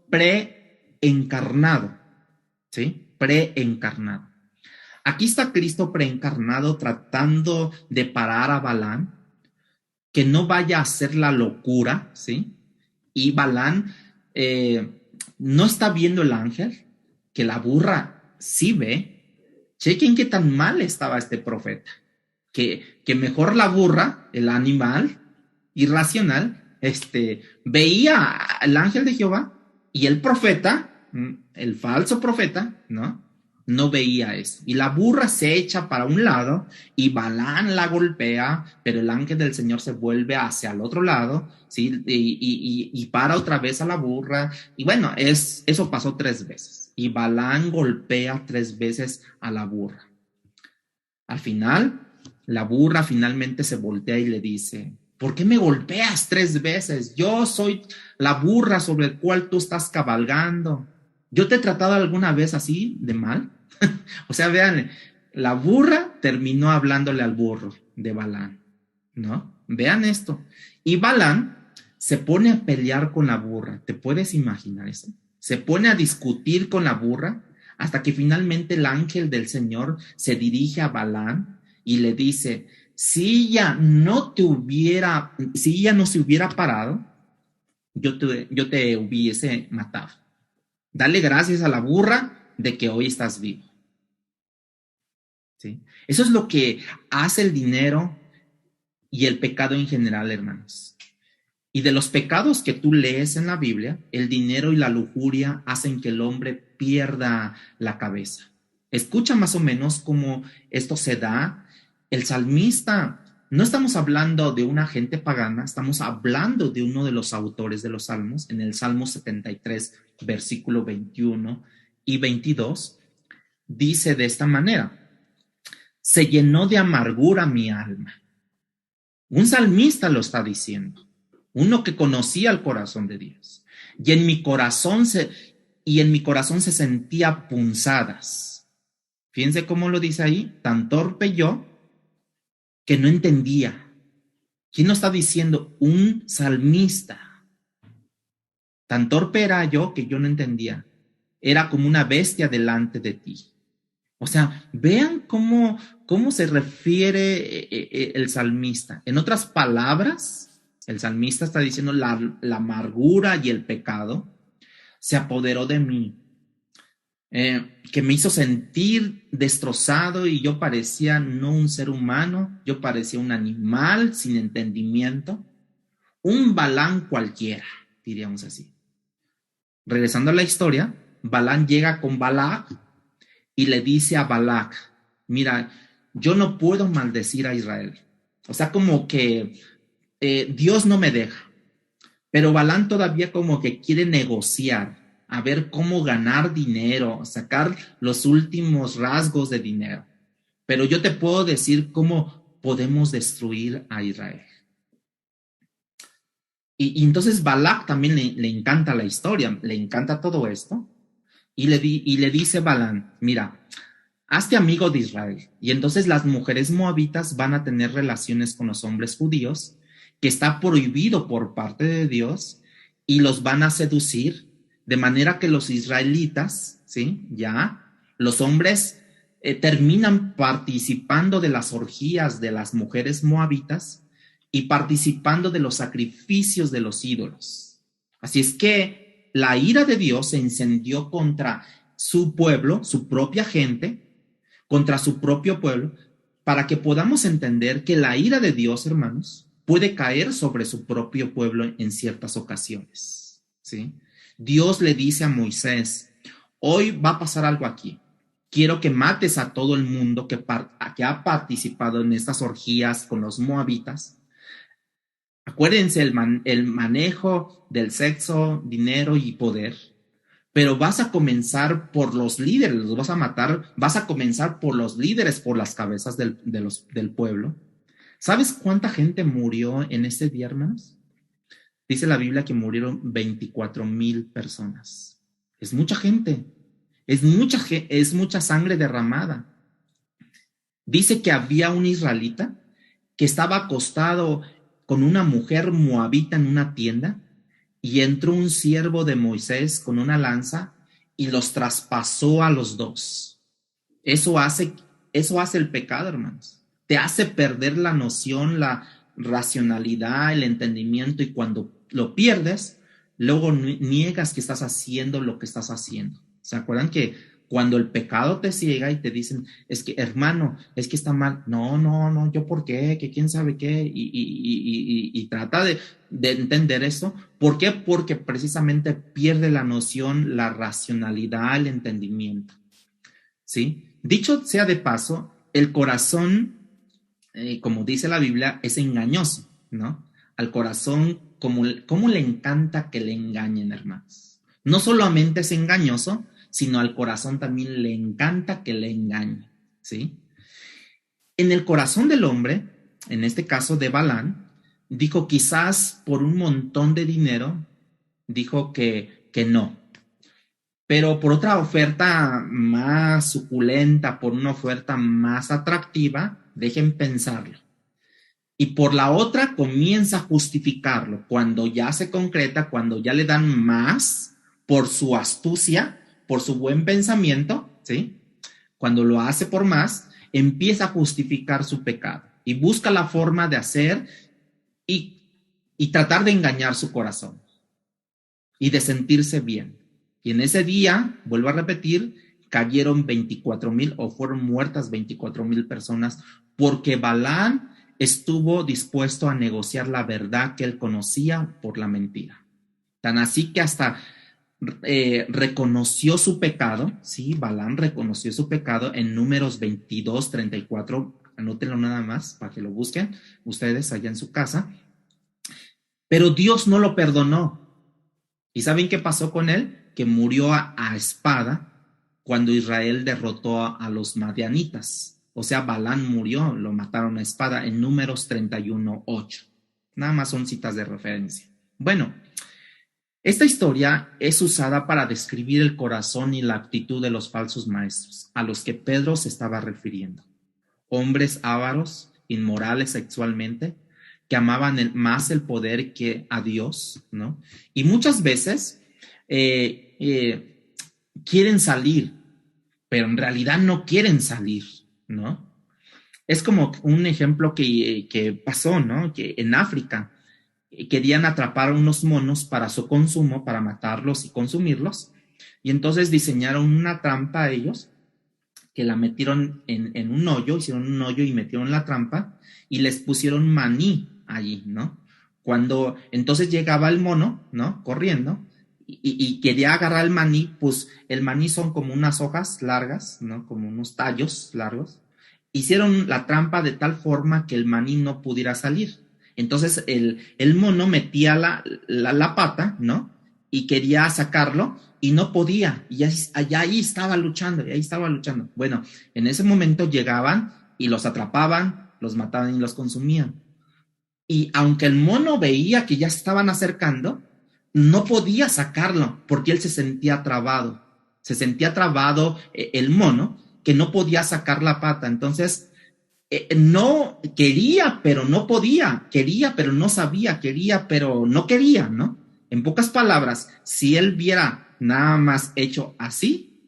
preencarnado, ¿sí? Preencarnado. Aquí está Cristo preencarnado tratando de parar a Balán, que no vaya a hacer la locura, ¿sí? Y Balán no está viendo el ángel, que la burra sí ve. Chequen qué tan mal estaba este profeta, que mejor la burra, el animal irracional, veía al ángel de Jehová y el profeta, el falso profeta, no veía eso. Y la burra se echa para un lado y Balán la golpea, pero el ángel del Señor se vuelve hacia el otro lado, ¿sí? Y para otra vez a la burra. Y bueno, eso pasó 3 veces. Y Balán golpea 3 veces a la burra. Al final, la burra finalmente se voltea y le dice, ¿por qué me golpeas 3 veces? Yo soy la burra sobre el cual tú estás cabalgando. ¿Yo te he tratado alguna vez así de mal? O sea, vean, la burra terminó hablándole al burro de Balán, ¿no? Vean esto. Y Balán se pone a pelear con la burra. ¿Te puedes imaginar eso? Se pone a discutir con la burra hasta que finalmente el ángel del Señor se dirige a Balán y le dice, si ella no se hubiera parado, yo te hubiese matado. Dale gracias a la burra de que hoy estás vivo. ¿Sí? Eso es lo que hace el dinero y el pecado en general, hermanos. Y de los pecados que tú lees en la Biblia, el dinero y la lujuria hacen que el hombre pierda la cabeza. Escucha más o menos cómo esto se da. El salmista, no estamos hablando de una gente pagana, estamos hablando de uno de los autores de los salmos, en el Salmo 73, versículo 21 y 22, dice de esta manera, se llenó de amargura mi alma. Un salmista lo está diciendo, uno que conocía el corazón de Dios. Y en mi corazón se sentía punzadas. Fíjense cómo lo dice ahí, tan torpe yo que no entendía. ¿Quién lo está diciendo? Un salmista. Tan torpe era yo que yo no entendía. Era como una bestia delante de ti. O sea, vean cómo se refiere el salmista. En otras palabras, el salmista está diciendo la amargura y el pecado se apoderó de mí, que me hizo sentir destrozado y yo parecía no un ser humano, yo parecía un animal sin entendimiento, un Balán cualquiera, diríamos así. Regresando a la historia, Balán llega con Balac y le dice a Balac, mira, yo no puedo maldecir a Israel. O sea, como que Dios no me deja. Pero Balán todavía como que quiere negociar, a ver cómo ganar dinero, sacar los últimos rasgos de dinero. Pero yo te puedo decir cómo podemos destruir a Israel. Y entonces Balac también le encanta la historia, le encanta todo esto. Y le dice Balán, mira, hazte amigo de Israel. Y entonces las mujeres moabitas van a tener relaciones con los hombres judíos, que está prohibido por parte de Dios, y los van a seducir, de manera que los israelitas, ¿sí? Ya, los hombres terminan participando de las orgías de las mujeres moabitas y participando de los sacrificios de los ídolos. Así es que la ira de Dios se encendió contra su pueblo, su propia gente, contra su propio pueblo, para que podamos entender que la ira de Dios, hermanos, puede caer sobre su propio pueblo en ciertas ocasiones, ¿sí? Dios le dice a Moisés, hoy va a pasar algo aquí. Quiero que mates a todo el mundo que ha participado en estas orgías con los moabitas. Acuérdense el manejo del sexo, dinero y poder. Pero vas a comenzar por los líderes, los vas a matar, vas a comenzar por los líderes, por las cabezas del pueblo. ¿Sabes cuánta gente murió en ese día, hermanos? Dice la Biblia que murieron 24,000 personas. Es mucha gente, es mucha sangre derramada. Dice que había un israelita que estaba acostado con una mujer moabita en una tienda y entró un siervo de Moisés con una lanza y los traspasó a los dos. Eso hace el pecado, hermanos. Te hace perder la noción, la racionalidad, el entendimiento, y cuando lo pierdes, luego niegas que estás haciendo lo que estás haciendo. ¿Se acuerdan que cuando el pecado te ciega y te dicen, es que hermano, es que está mal? No, yo por qué, que quién sabe qué, y trata de entender eso. ¿Por qué? Porque precisamente pierde la noción, la racionalidad, el entendimiento, ¿sí? Dicho sea de paso, el corazón, como dice la Biblia, es engañoso, ¿no? Al corazón, ¿cómo le encanta que le engañen, hermanos? No solamente es engañoso, sino al corazón también le encanta que le engañen, ¿sí? En el corazón del hombre, en este caso de Balán, dijo quizás por un montón de dinero, dijo que no. Pero por otra oferta más suculenta, por una oferta más atractiva, dejen pensarlo. Y por la otra comienza a justificarlo. Cuando ya se concreta, cuando ya le dan más por su astucia, por su buen pensamiento, ¿sí? Cuando lo hace por más, empieza a justificar su pecado y busca la forma de hacer y tratar de engañar su corazón y de sentirse bien. Y en ese día, vuelvo a repetir, cayeron 24,000 o fueron muertas 24,000 personas porque Balán estuvo dispuesto a negociar la verdad que él conocía por la mentira. Tan así que hasta reconoció su pecado, sí, Balán reconoció su pecado en Números 22:34, anótenlo nada más para que lo busquen ustedes allá en su casa, pero Dios no lo perdonó. ¿Y saben qué pasó con él? Que murió a espada cuando Israel derrotó a los madianitas. O sea, Balán murió, lo mataron a espada en Números 31:8. Nada más son citas de referencia. Bueno, esta historia es usada para describir el corazón y la actitud de los falsos maestros, a los que Pedro se estaba refiriendo. Hombres ávaros, inmorales sexualmente, que amaban más el poder que a Dios, ¿no? Y muchas veces quieren salir, pero en realidad no quieren salir, ¿no? Es como un ejemplo que pasó, ¿no? Que en África querían atrapar a unos monos para su consumo, para matarlos y consumirlos, y entonces diseñaron una trampa a ellos, que la metieron en un hoyo, hicieron un hoyo y metieron la trampa, y les pusieron maní allí, ¿no? Cuando entonces llegaba el mono, ¿no? Corriendo, y quería agarrar el maní, pues el maní son como unas hojas largas, ¿no? Como unos tallos largos. Hicieron la trampa de tal forma que el maní no pudiera salir. Entonces el mono metía la pata, ¿no? Y quería sacarlo y no podía. Y ahí estaba luchando, y ahí estaba luchando. Bueno, en ese momento llegaban y los atrapaban, los mataban y los consumían. Y aunque el mono veía que ya se estaban acercando, no podía sacarlo porque él se sentía trabado. Se sentía trabado el mono, que no podía sacar la pata. Entonces, no quería, pero no podía. Quería, pero no sabía. Quería, pero no quería, ¿no? En pocas palabras, si él hubiera nada más hecho así,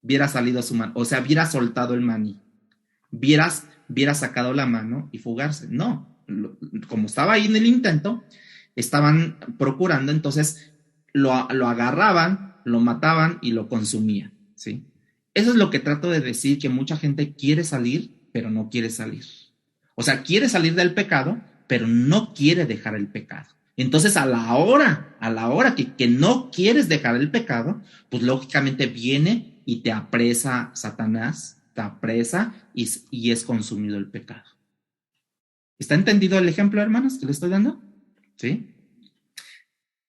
hubiera salido su mano. O sea, hubiera soltado el maní. Hubiera sacado la mano y fugarse. No, como estaba ahí en el intento, estaban procurando, entonces lo agarraban, lo mataban y lo consumían, ¿sí? Eso es lo que trato de decir, que mucha gente quiere salir, pero no quiere salir. O sea, quiere salir del pecado, pero no quiere dejar el pecado. Entonces, a la hora que no quieres dejar el pecado, pues lógicamente viene y te apresa Satanás, te apresa y es consumido el pecado. ¿Está entendido el ejemplo, hermanos, que le estoy dando? ¿Sí?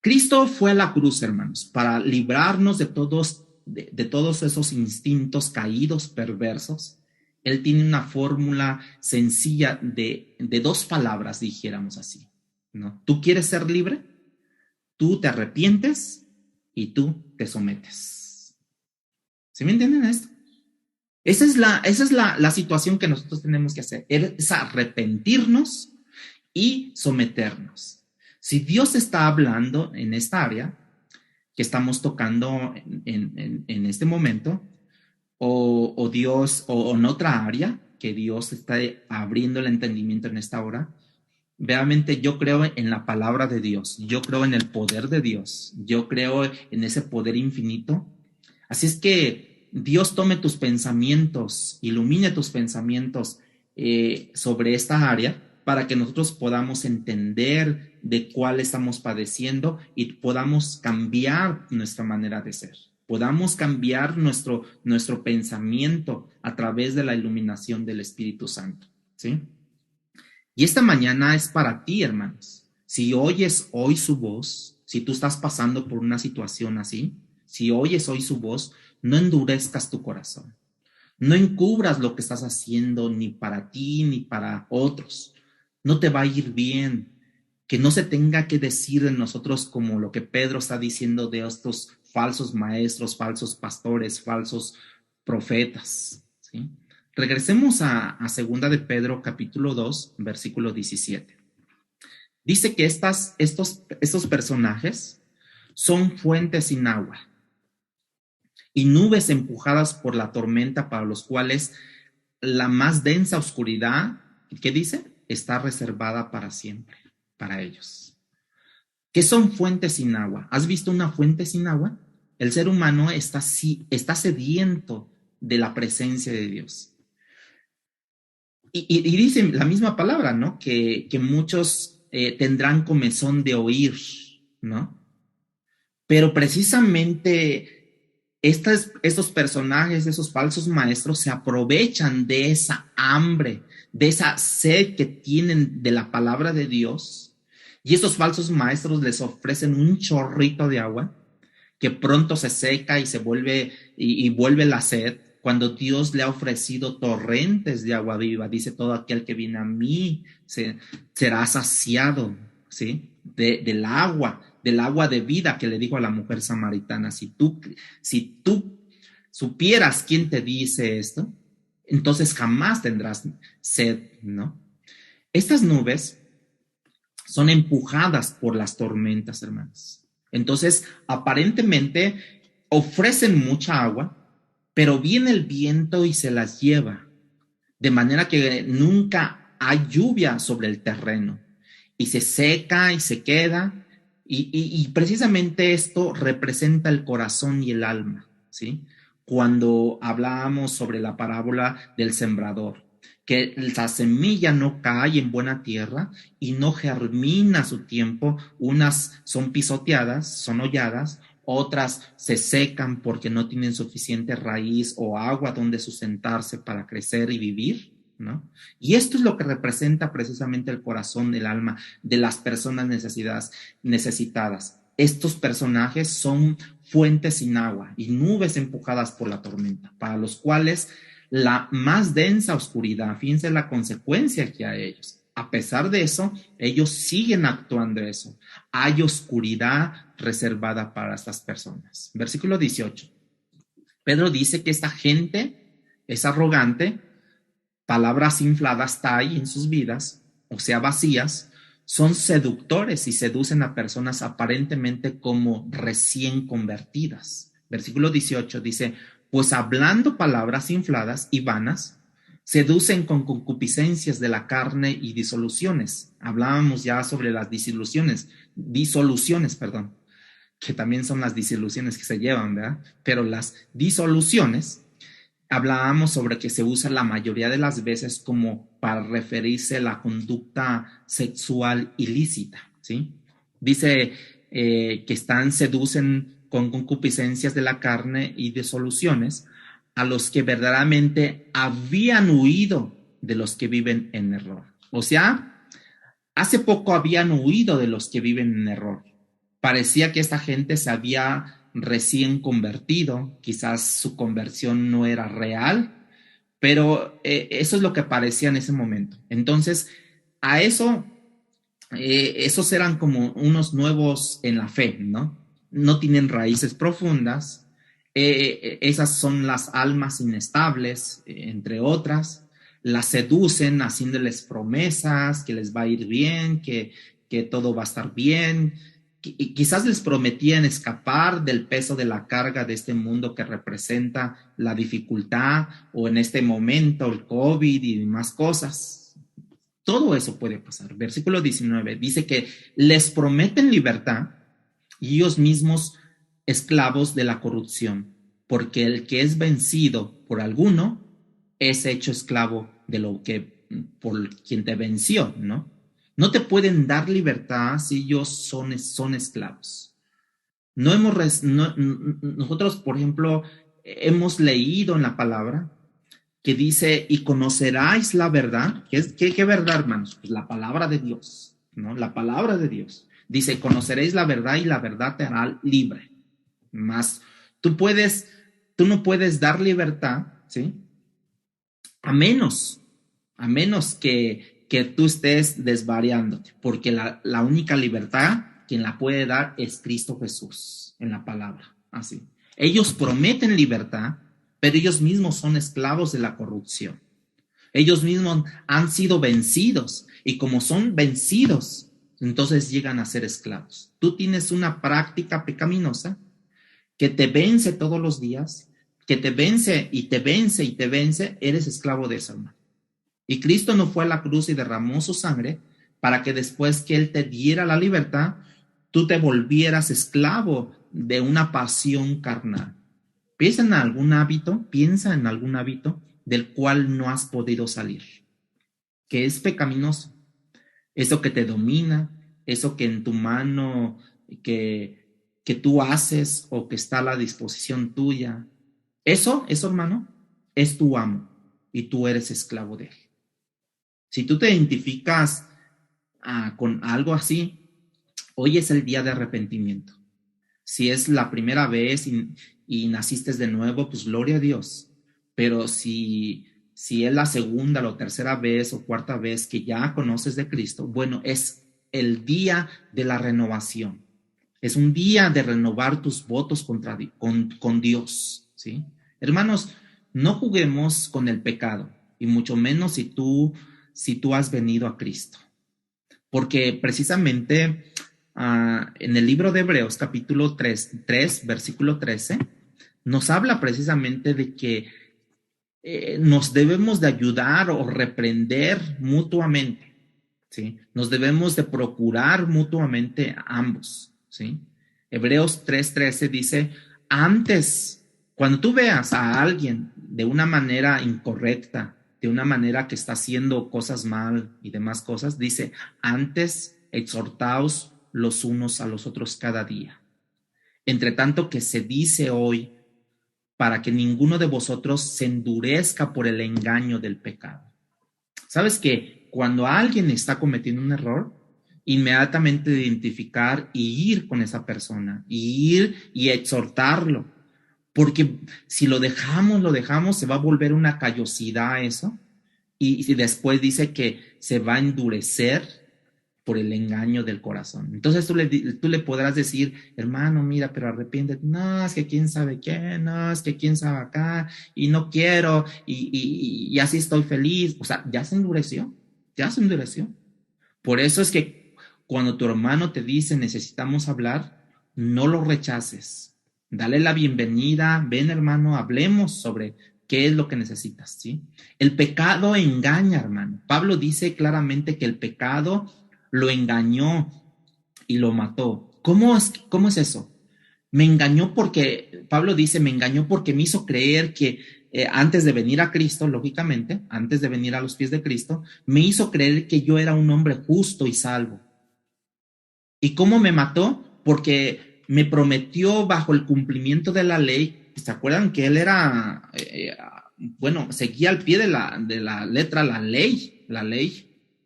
Cristo fue a la cruz, hermanos, para librarnos de todos esos instintos caídos, perversos. Él tiene una fórmula sencilla de dos palabras, dijéramos así, ¿no? ¿Tú quieres ser libre? Tú te arrepientes y tú te sometes. ¿Sí me entienden esto? Esa es la situación que nosotros tenemos que hacer, es arrepentirnos y someternos. Si Dios está hablando en esta área que estamos tocando en este momento, o Dios, o en otra área que Dios está abriendo el entendimiento en esta hora, realmente yo creo en la palabra de Dios, yo creo en el poder de Dios, yo creo en ese poder infinito. Así es que Dios tome tus pensamientos, ilumine tus pensamientos sobre esta área para que nosotros podamos entender de cuál estamos padeciendo y podamos cambiar nuestra manera de ser. Podamos cambiar nuestro pensamiento a través de la iluminación del Espíritu Santo, ¿sí? Y esta mañana es para ti, hermanos. Si oyes hoy su voz, si tú estás pasando por una situación así, si oyes hoy su voz, no endurezcas tu corazón. No encubras lo que estás haciendo ni para ti ni para otros. No te va a ir bien. Que no se tenga que decir de nosotros como lo que Pedro está diciendo de estos falsos maestros, falsos pastores, falsos profetas, ¿sí? Regresemos a 2 de Pedro, capítulo 2, versículo 17. Dice que estos personajes son fuentes sin agua y nubes empujadas por la tormenta, para los cuales la más densa oscuridad, ¿qué dice? Está reservada para siempre, para ellos. ¿Qué son fuentes sin agua? ¿Has visto una fuente sin agua? El ser humano está sediento de la presencia de Dios. Y dice la misma palabra, ¿no? Que muchos tendrán comezón de oír, ¿no? Pero precisamente estos personajes, esos falsos maestros, se aprovechan de esa hambre, de esa sed que tienen de la palabra de Dios. Y estos falsos maestros les ofrecen un chorrito de agua que pronto se seca y se vuelve y vuelve la sed, cuando Dios le ha ofrecido torrentes de agua viva. Dice: todo aquel que viene a mí será saciado, ¿sí? Del agua de vida que le dijo a la mujer samaritana. Si tú supieras quién te dice esto, entonces jamás tendrás sed, ¿no? Estas nubes son empujadas por las tormentas, hermanos. Entonces, aparentemente ofrecen mucha agua, pero viene el viento y se las lleva, de manera que nunca hay lluvia sobre el terreno, y se seca y se queda, y precisamente esto representa el corazón y el alma, ¿sí? Cuando hablábamos sobre la parábola del sembrador, que la semilla no cae en buena tierra y no germina a su tiempo, unas son pisoteadas, son holladas, otras se secan porque no tienen suficiente raíz o agua donde sustentarse para crecer y vivir, ¿no? Y esto es lo que representa precisamente el corazón del alma de las personas necesitadas. Estos personajes son fuentes sin agua y nubes empujadas por la tormenta, para los cuales la más densa oscuridad, fíjense la consecuencia que hay a ellos. A pesar de eso, ellos siguen actuando eso. Hay oscuridad reservada para estas personas. Versículo 18. Pedro dice que esta gente es arrogante, palabras infladas está ahí en sus vidas, o sea, vacías, son seductores y seducen a personas aparentemente como recién convertidas. Versículo 18 dice: pues hablando palabras infladas y vanas, seducen con concupiscencias de la carne y disoluciones. Hablábamos ya sobre las disoluciones, que también son las disilusiones que se llevan, ¿verdad? Pero las disoluciones Hablábamos sobre que se usa la mayoría de las veces como para referirse a la conducta sexual ilícita, ¿sí? Dice seducen con concupiscencias de la carne y disoluciones a los que verdaderamente habían huido de los que viven en error. O sea, hace poco habían huido de los que viven en error. Parecía que esta gente se había recién convertido, quizás su conversión no era real, pero eso es lo que parecía en ese momento. Entonces, a eso, esos eran como unos nuevos en la fe, ¿no? No tienen raíces profundas, esas son las almas inestables, entre otras, las seducen haciéndoles promesas, que les va a ir bien, que todo va a estar bien, quizás les prometían escapar del peso de la carga de este mundo que representa la dificultad o en este momento el COVID y demás cosas. Todo eso puede pasar. Versículo 19 dice que les prometen libertad y ellos mismos esclavos de la corrupción, porque el que es vencido por alguno es hecho esclavo de lo que por quien te venció, ¿no? No te pueden dar libertad si ellos son esclavos. Nosotros, por ejemplo, hemos leído en la palabra que dice, y conoceráis la verdad. ¿Qué verdad, hermanos? Pues la palabra de Dios, ¿no? La palabra de Dios. Dice, conoceréis la verdad y la verdad te hará libre. Más, tú no puedes dar libertad, ¿sí? A menos que tú estés desvariándote, porque la única libertad quien la puede dar es Cristo Jesús en la palabra. Así. Ellos prometen libertad, pero ellos mismos son esclavos de la corrupción. Ellos mismos han sido vencidos y como son vencidos, entonces llegan a ser esclavos. Tú tienes una práctica pecaminosa que te vence todos los días, que te vence y te vence y te vence, eres esclavo de esa alma. Y Cristo no fue a la cruz y derramó su sangre para que después que Él te diera la libertad, tú te volvieras esclavo de una pasión carnal. Piensa en algún hábito del cual no has podido salir, que es pecaminoso. Eso que te domina, eso que en tu mano, que tú haces o que está a la disposición tuya. Eso, hermano, es tu amo y tú eres esclavo de él. Si tú te identificas con algo así, hoy es el día de arrepentimiento. Si es la primera vez y naciste de nuevo, pues gloria a Dios. Pero si es la segunda o tercera vez o cuarta vez que ya conoces de Cristo, bueno, es el día de la renovación. Es un día de renovar tus votos con Dios, ¿sí? Hermanos, no juguemos con el pecado, y mucho menos si tú has venido a Cristo. Porque precisamente en el libro de Hebreos, capítulo 3, versículo 13, nos habla precisamente de que nos debemos de ayudar o reprender mutuamente, ¿sí? Nos debemos de procurar mutuamente a ambos, ¿sí? Hebreos 3:13 dice, antes, cuando tú veas a alguien de una manera incorrecta, de una manera que está haciendo cosas mal y demás cosas, dice, antes exhortaos los unos a los otros cada día. Entre tanto que se dice hoy, para que ninguno de vosotros se endurezca por el engaño del pecado. ¿Sabes que cuando alguien está cometiendo un error, inmediatamente identificar y ir con esa persona, y ir y exhortarlo? Porque si lo dejamos, se va a volver una callosidad eso, y después dice que se va a endurecer por el engaño del corazón. Entonces tú le podrás decir, hermano, mira, pero arrepiéntete. No, es que quién sabe qué, no, es que quién sabe acá, y no quiero, y así estoy feliz. O sea, ya se endureció. Por eso es que cuando tu hermano te dice necesitamos hablar, no lo rechaces. Dale la bienvenida, ven hermano, hablemos sobre qué es lo que necesitas, ¿sí? El pecado engaña, hermano. Pablo dice claramente que el pecado lo engañó y lo mató. ¿Cómo es eso? Me engañó porque, Pablo dice, me engañó porque me hizo creer que antes de venir a Cristo, lógicamente, antes de venir a los pies de Cristo, me hizo creer que yo era un hombre justo y salvo. ¿Y cómo me mató? Porque me prometió bajo el cumplimiento de la ley. ¿Se acuerdan que él era, seguía al pie de la letra la ley,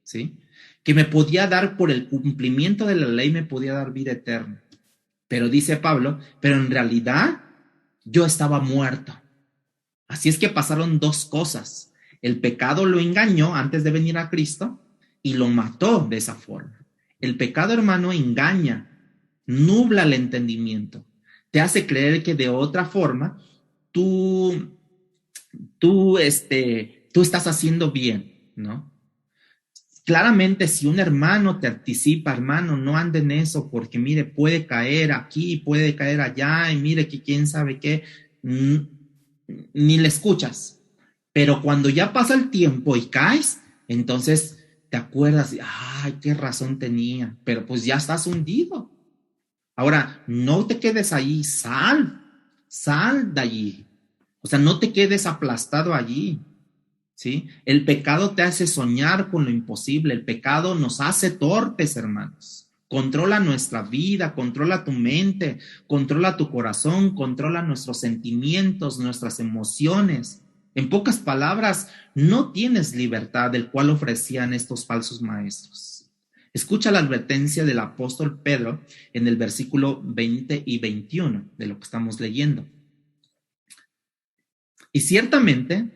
¿sí? Que me podía dar por el cumplimiento de la ley, me podía dar vida eterna. Pero dice Pablo, pero en realidad yo estaba muerto. Así es que pasaron dos cosas. El pecado lo engañó antes de venir a Cristo y lo mató de esa forma. El pecado, hermano, engaña, nubla el entendimiento, te hace creer que de otra forma tú estás haciendo bien, ¿no? Claramente, si un hermano te anticipa, hermano, no ande en eso, porque mire, puede caer aquí, puede caer allá, y mire que quién sabe qué, ni le escuchas. Pero cuando ya pasa el tiempo y caes, entonces te acuerdas, ay, qué razón tenía, pero pues ya estás hundido. Ahora, no te quedes ahí, sal de allí. O sea, no te quedes aplastado allí, ¿sí? El pecado te hace soñar con lo imposible, el pecado nos hace torpes, hermanos. Controla nuestra vida, controla tu mente, controla tu corazón, controla nuestros sentimientos, nuestras emociones. En pocas palabras, no tienes libertad, del cual ofrecían estos falsos maestros. Escucha la advertencia del apóstol Pedro en el versículo 20 y 21 de lo que estamos leyendo. Y ciertamente,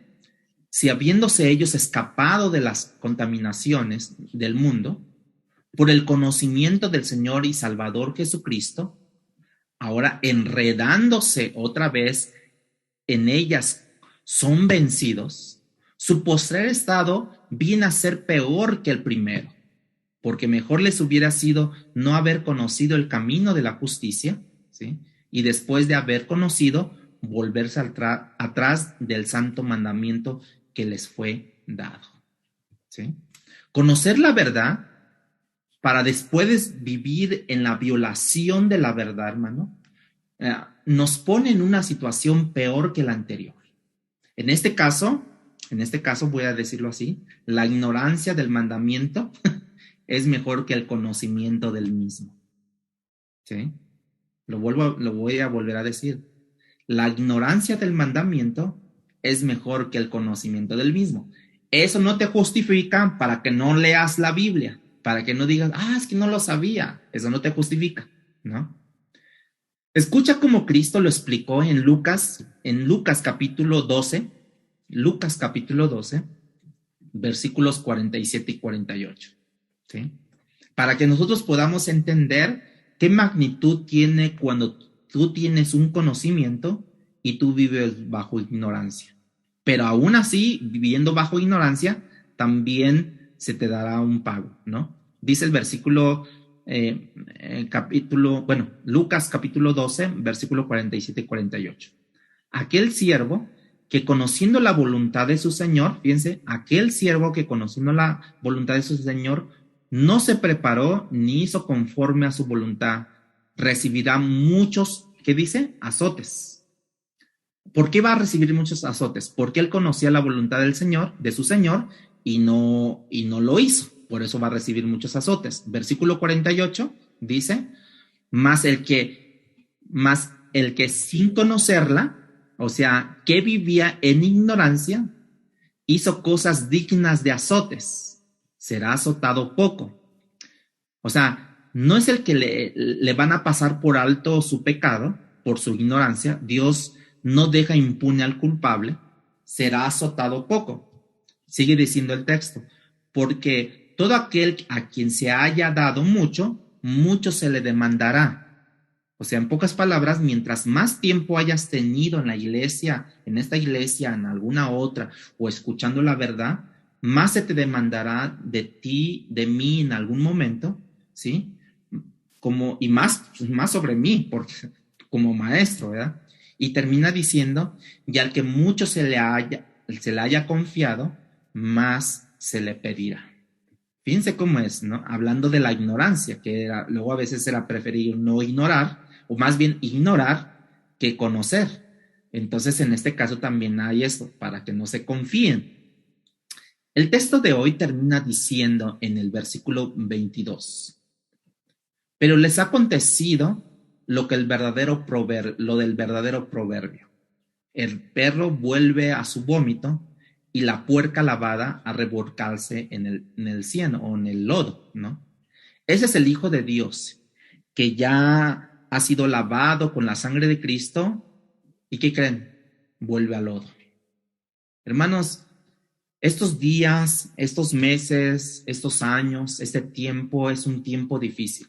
si habiéndose ellos escapado de las contaminaciones del mundo, por el conocimiento del Señor y Salvador Jesucristo, ahora enredándose otra vez en ellas, son vencidos, su postrer estado viene a ser peor que el primero, porque mejor les hubiera sido no haber conocido el camino de la justicia, ¿sí? Y después de haber conocido, volverse atrás del santo mandamiento que les fue dado, ¿sí? Conocer la verdad para después vivir en la violación de la verdad, hermano, nos pone en una situación peor que la anterior. En este caso voy a decirlo así, la ignorancia del mandamiento es mejor que el conocimiento del mismo, ¿sí? Lo voy a volver a decir. La ignorancia del mandamiento es mejor que el conocimiento del mismo. Eso no te justifica para que no leas la Biblia, para que no digas, es que no lo sabía. Eso no te justifica, ¿no? Escucha cómo Cristo lo explicó en Lucas capítulo 12, versículos 47 y 48, ¿sí? Para que nosotros podamos entender qué magnitud tiene cuando tú tienes un conocimiento y tú vives bajo ignorancia. Pero aún así, viviendo bajo ignorancia, también se te dará un pago, ¿no? Dice el versículo, Lucas capítulo 12, versículo 47 y 48. Aquel siervo que conociendo la voluntad de su Señor, fíjense, aquel siervo que conociendo la voluntad de su Señor, no se preparó ni hizo conforme a su voluntad, recibirá muchos, ¿qué dice? Azotes. ¿Por qué va a recibir muchos azotes? Porque él conocía la voluntad del Señor, de su Señor, y no lo hizo. Por eso va a recibir muchos azotes. Versículo 48 dice, más el que sin conocerla, o sea, que vivía en ignorancia, hizo cosas dignas de azotes, será azotado poco. O sea, no es el que le van a pasar por alto su pecado, por su ignorancia. Dios no deja impune al culpable, será azotado poco. Sigue diciendo el texto, porque todo aquel a quien se haya dado mucho, mucho se le demandará. O sea, en pocas palabras, mientras más tiempo hayas tenido en la iglesia, en esta iglesia, en alguna otra, o escuchando la verdad, más se te demandará de ti, de mí en algún momento, ¿sí? Y más sobre mí, porque como maestro, ¿verdad? Y termina diciendo, y al que mucho se le haya confiado, más se le pedirá. Fíjense cómo es, ¿no? Hablando de la ignorancia, que luego a veces era preferido no ignorar, o más bien ignorar que conocer. Entonces, en este caso también hay esto, para que no se confíen. El texto de hoy termina diciendo en el versículo 22, pero les ha acontecido lo del verdadero proverbio. El perro vuelve a su vómito y la puerca lavada a revolcarse en el cieno o en el lodo, ¿no? Ese es el Hijo de Dios, que ya ha sido lavado con la sangre de Cristo. ¿Y qué creen? Vuelve al lodo. Hermanos, estos días, estos meses, estos años, este tiempo es un tiempo difícil.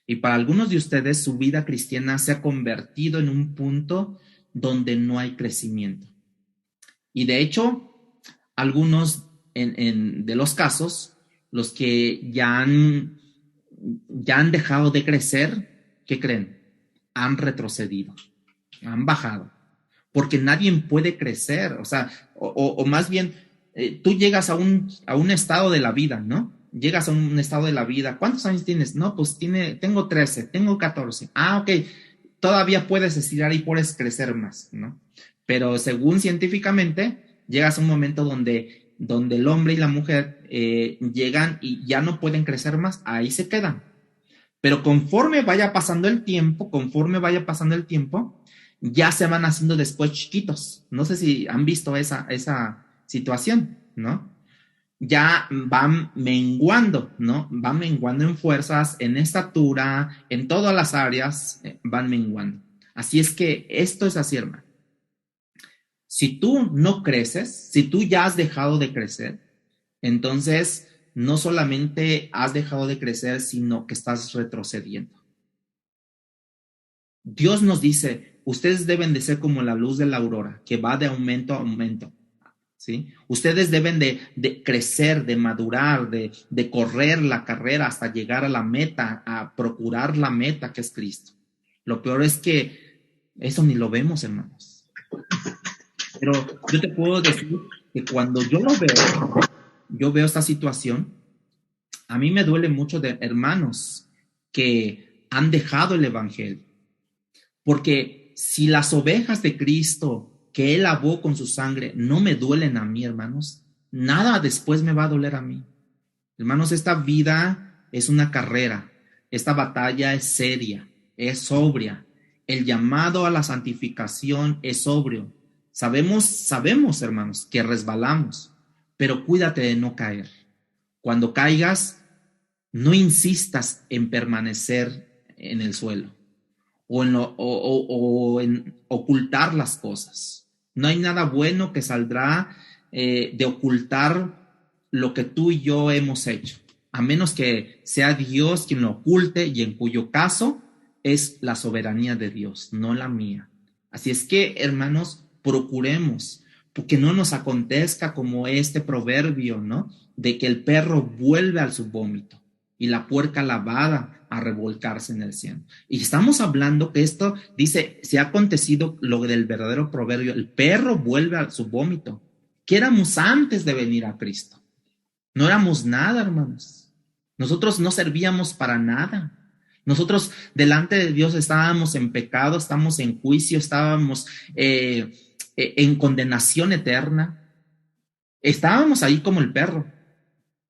Y para algunos de ustedes, su vida cristiana se ha convertido en un punto donde no hay crecimiento. Y de hecho, algunos de los casos, los que ya han dejado de crecer, ¿qué creen? Han retrocedido, han bajado, porque nadie puede crecer, o sea, o más bien, tú llegas a un estado de la vida, ¿no? Llegas a un estado de la vida. ¿Cuántos años tienes? No, pues tengo 13, tengo 14. Ok, todavía puedes estirar y puedes crecer más, ¿no? Pero según científicamente, llegas a un momento donde el hombre y la mujer llegan y ya no pueden crecer más, ahí se quedan. Pero conforme vaya pasando el tiempo, ya se van haciendo después chiquitos. No sé si han visto esa situación, ¿no? Ya van menguando, ¿no? Van menguando en fuerzas, en estatura, en todas las áreas, van menguando. Así es que esto es así, hermano. Si tú no creces, si tú ya has dejado de crecer, entonces no solamente has dejado de crecer, sino que estás retrocediendo. Dios nos dice, ustedes deben de ser como la luz de la aurora, que va de aumento a aumento. ¿Sí? Ustedes deben de crecer, de madurar, de correr la carrera hasta llegar a la meta, a procurar la meta que es Cristo. Lo peor es que eso ni lo vemos, hermanos. Pero yo te puedo decir que cuando yo veo esta situación, a mí me duele mucho de hermanos que han dejado el evangelio. Porque si las ovejas de Cristo que Él lavó con su sangre no me duelen a mí, hermanos, nada después me va a doler a mí. Hermanos, esta vida es una carrera, esta batalla es seria, es sobria. El llamado a la santificación es sobrio. Sabemos, hermanos, que resbalamos, pero cuídate de no caer. Cuando caigas, no insistas en permanecer en el suelo o en ocultar las cosas. No hay nada bueno que saldrá de ocultar lo que tú y yo hemos hecho, a menos que sea Dios quien lo oculte, y en cuyo caso es la soberanía de Dios, no la mía. Así es que, hermanos, procuremos que no nos acontezca como este proverbio, ¿no? De que el perro vuelve al su vómito y la puerca lavada a revolcarse en el cielo. Y estamos hablando que esto dice, se ha acontecido lo del verdadero proverbio, el perro vuelve a su vómito. ¿Qué éramos antes de venir a Cristo? No éramos nada, hermanos. Nosotros no servíamos para nada. Nosotros delante de Dios estábamos en pecado, estábamos en juicio, estábamos en condenación eterna. Estábamos ahí como el perro.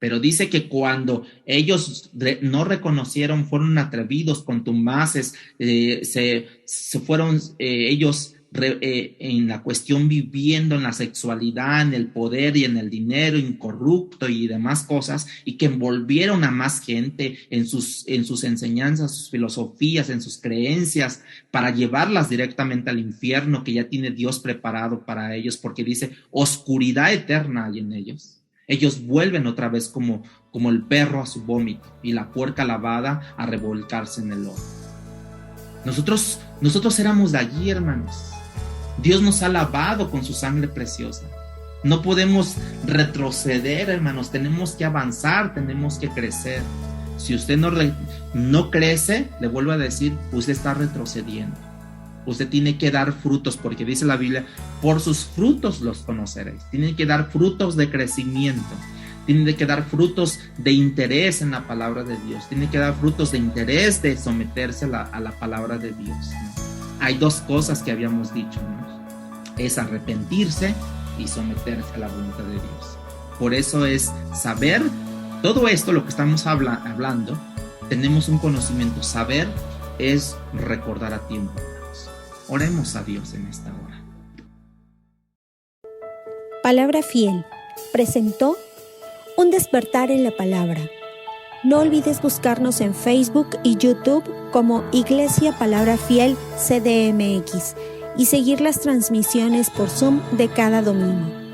Pero dice que cuando ellos no reconocieron, fueron atrevidos, contumaces, se fueron ellos en la cuestión viviendo en la sexualidad, en el poder y en el dinero incorrupto y demás cosas, y que envolvieron a más gente en sus enseñanzas, sus filosofías, en sus creencias, para llevarlas directamente al infierno que ya tiene Dios preparado para ellos, porque dice, oscuridad eterna hay en ellos. Ellos vuelven otra vez como el perro a su vómito y la puerca lavada a revolcarse en el lodo. Nosotros éramos de allí, hermanos. Dios nos ha lavado con su sangre preciosa. No podemos retroceder, hermanos. Tenemos que avanzar, tenemos que crecer. Si usted no crece, le vuelvo a decir, usted está retrocediendo. Usted tiene que dar frutos, porque dice la Biblia, por sus frutos los conoceréis. Tiene que dar frutos de crecimiento. Tiene que dar frutos de interés en la palabra de Dios. Tiene que dar frutos de interés de someterse a la palabra de Dios, ¿no? Hay dos cosas que habíamos dicho, ¿no? es arrepentirse y someterse a la voluntad de Dios. Por eso es saber todo esto, lo que estamos hablando, tenemos un conocimiento. Saber es recordar a tiempo. Oremos a Dios en esta hora. Palabra Fiel presentó Un despertar en la palabra. No olvides buscarnos en Facebook y YouTube como Iglesia Palabra Fiel CDMX y seguir las transmisiones por Zoom de cada domingo.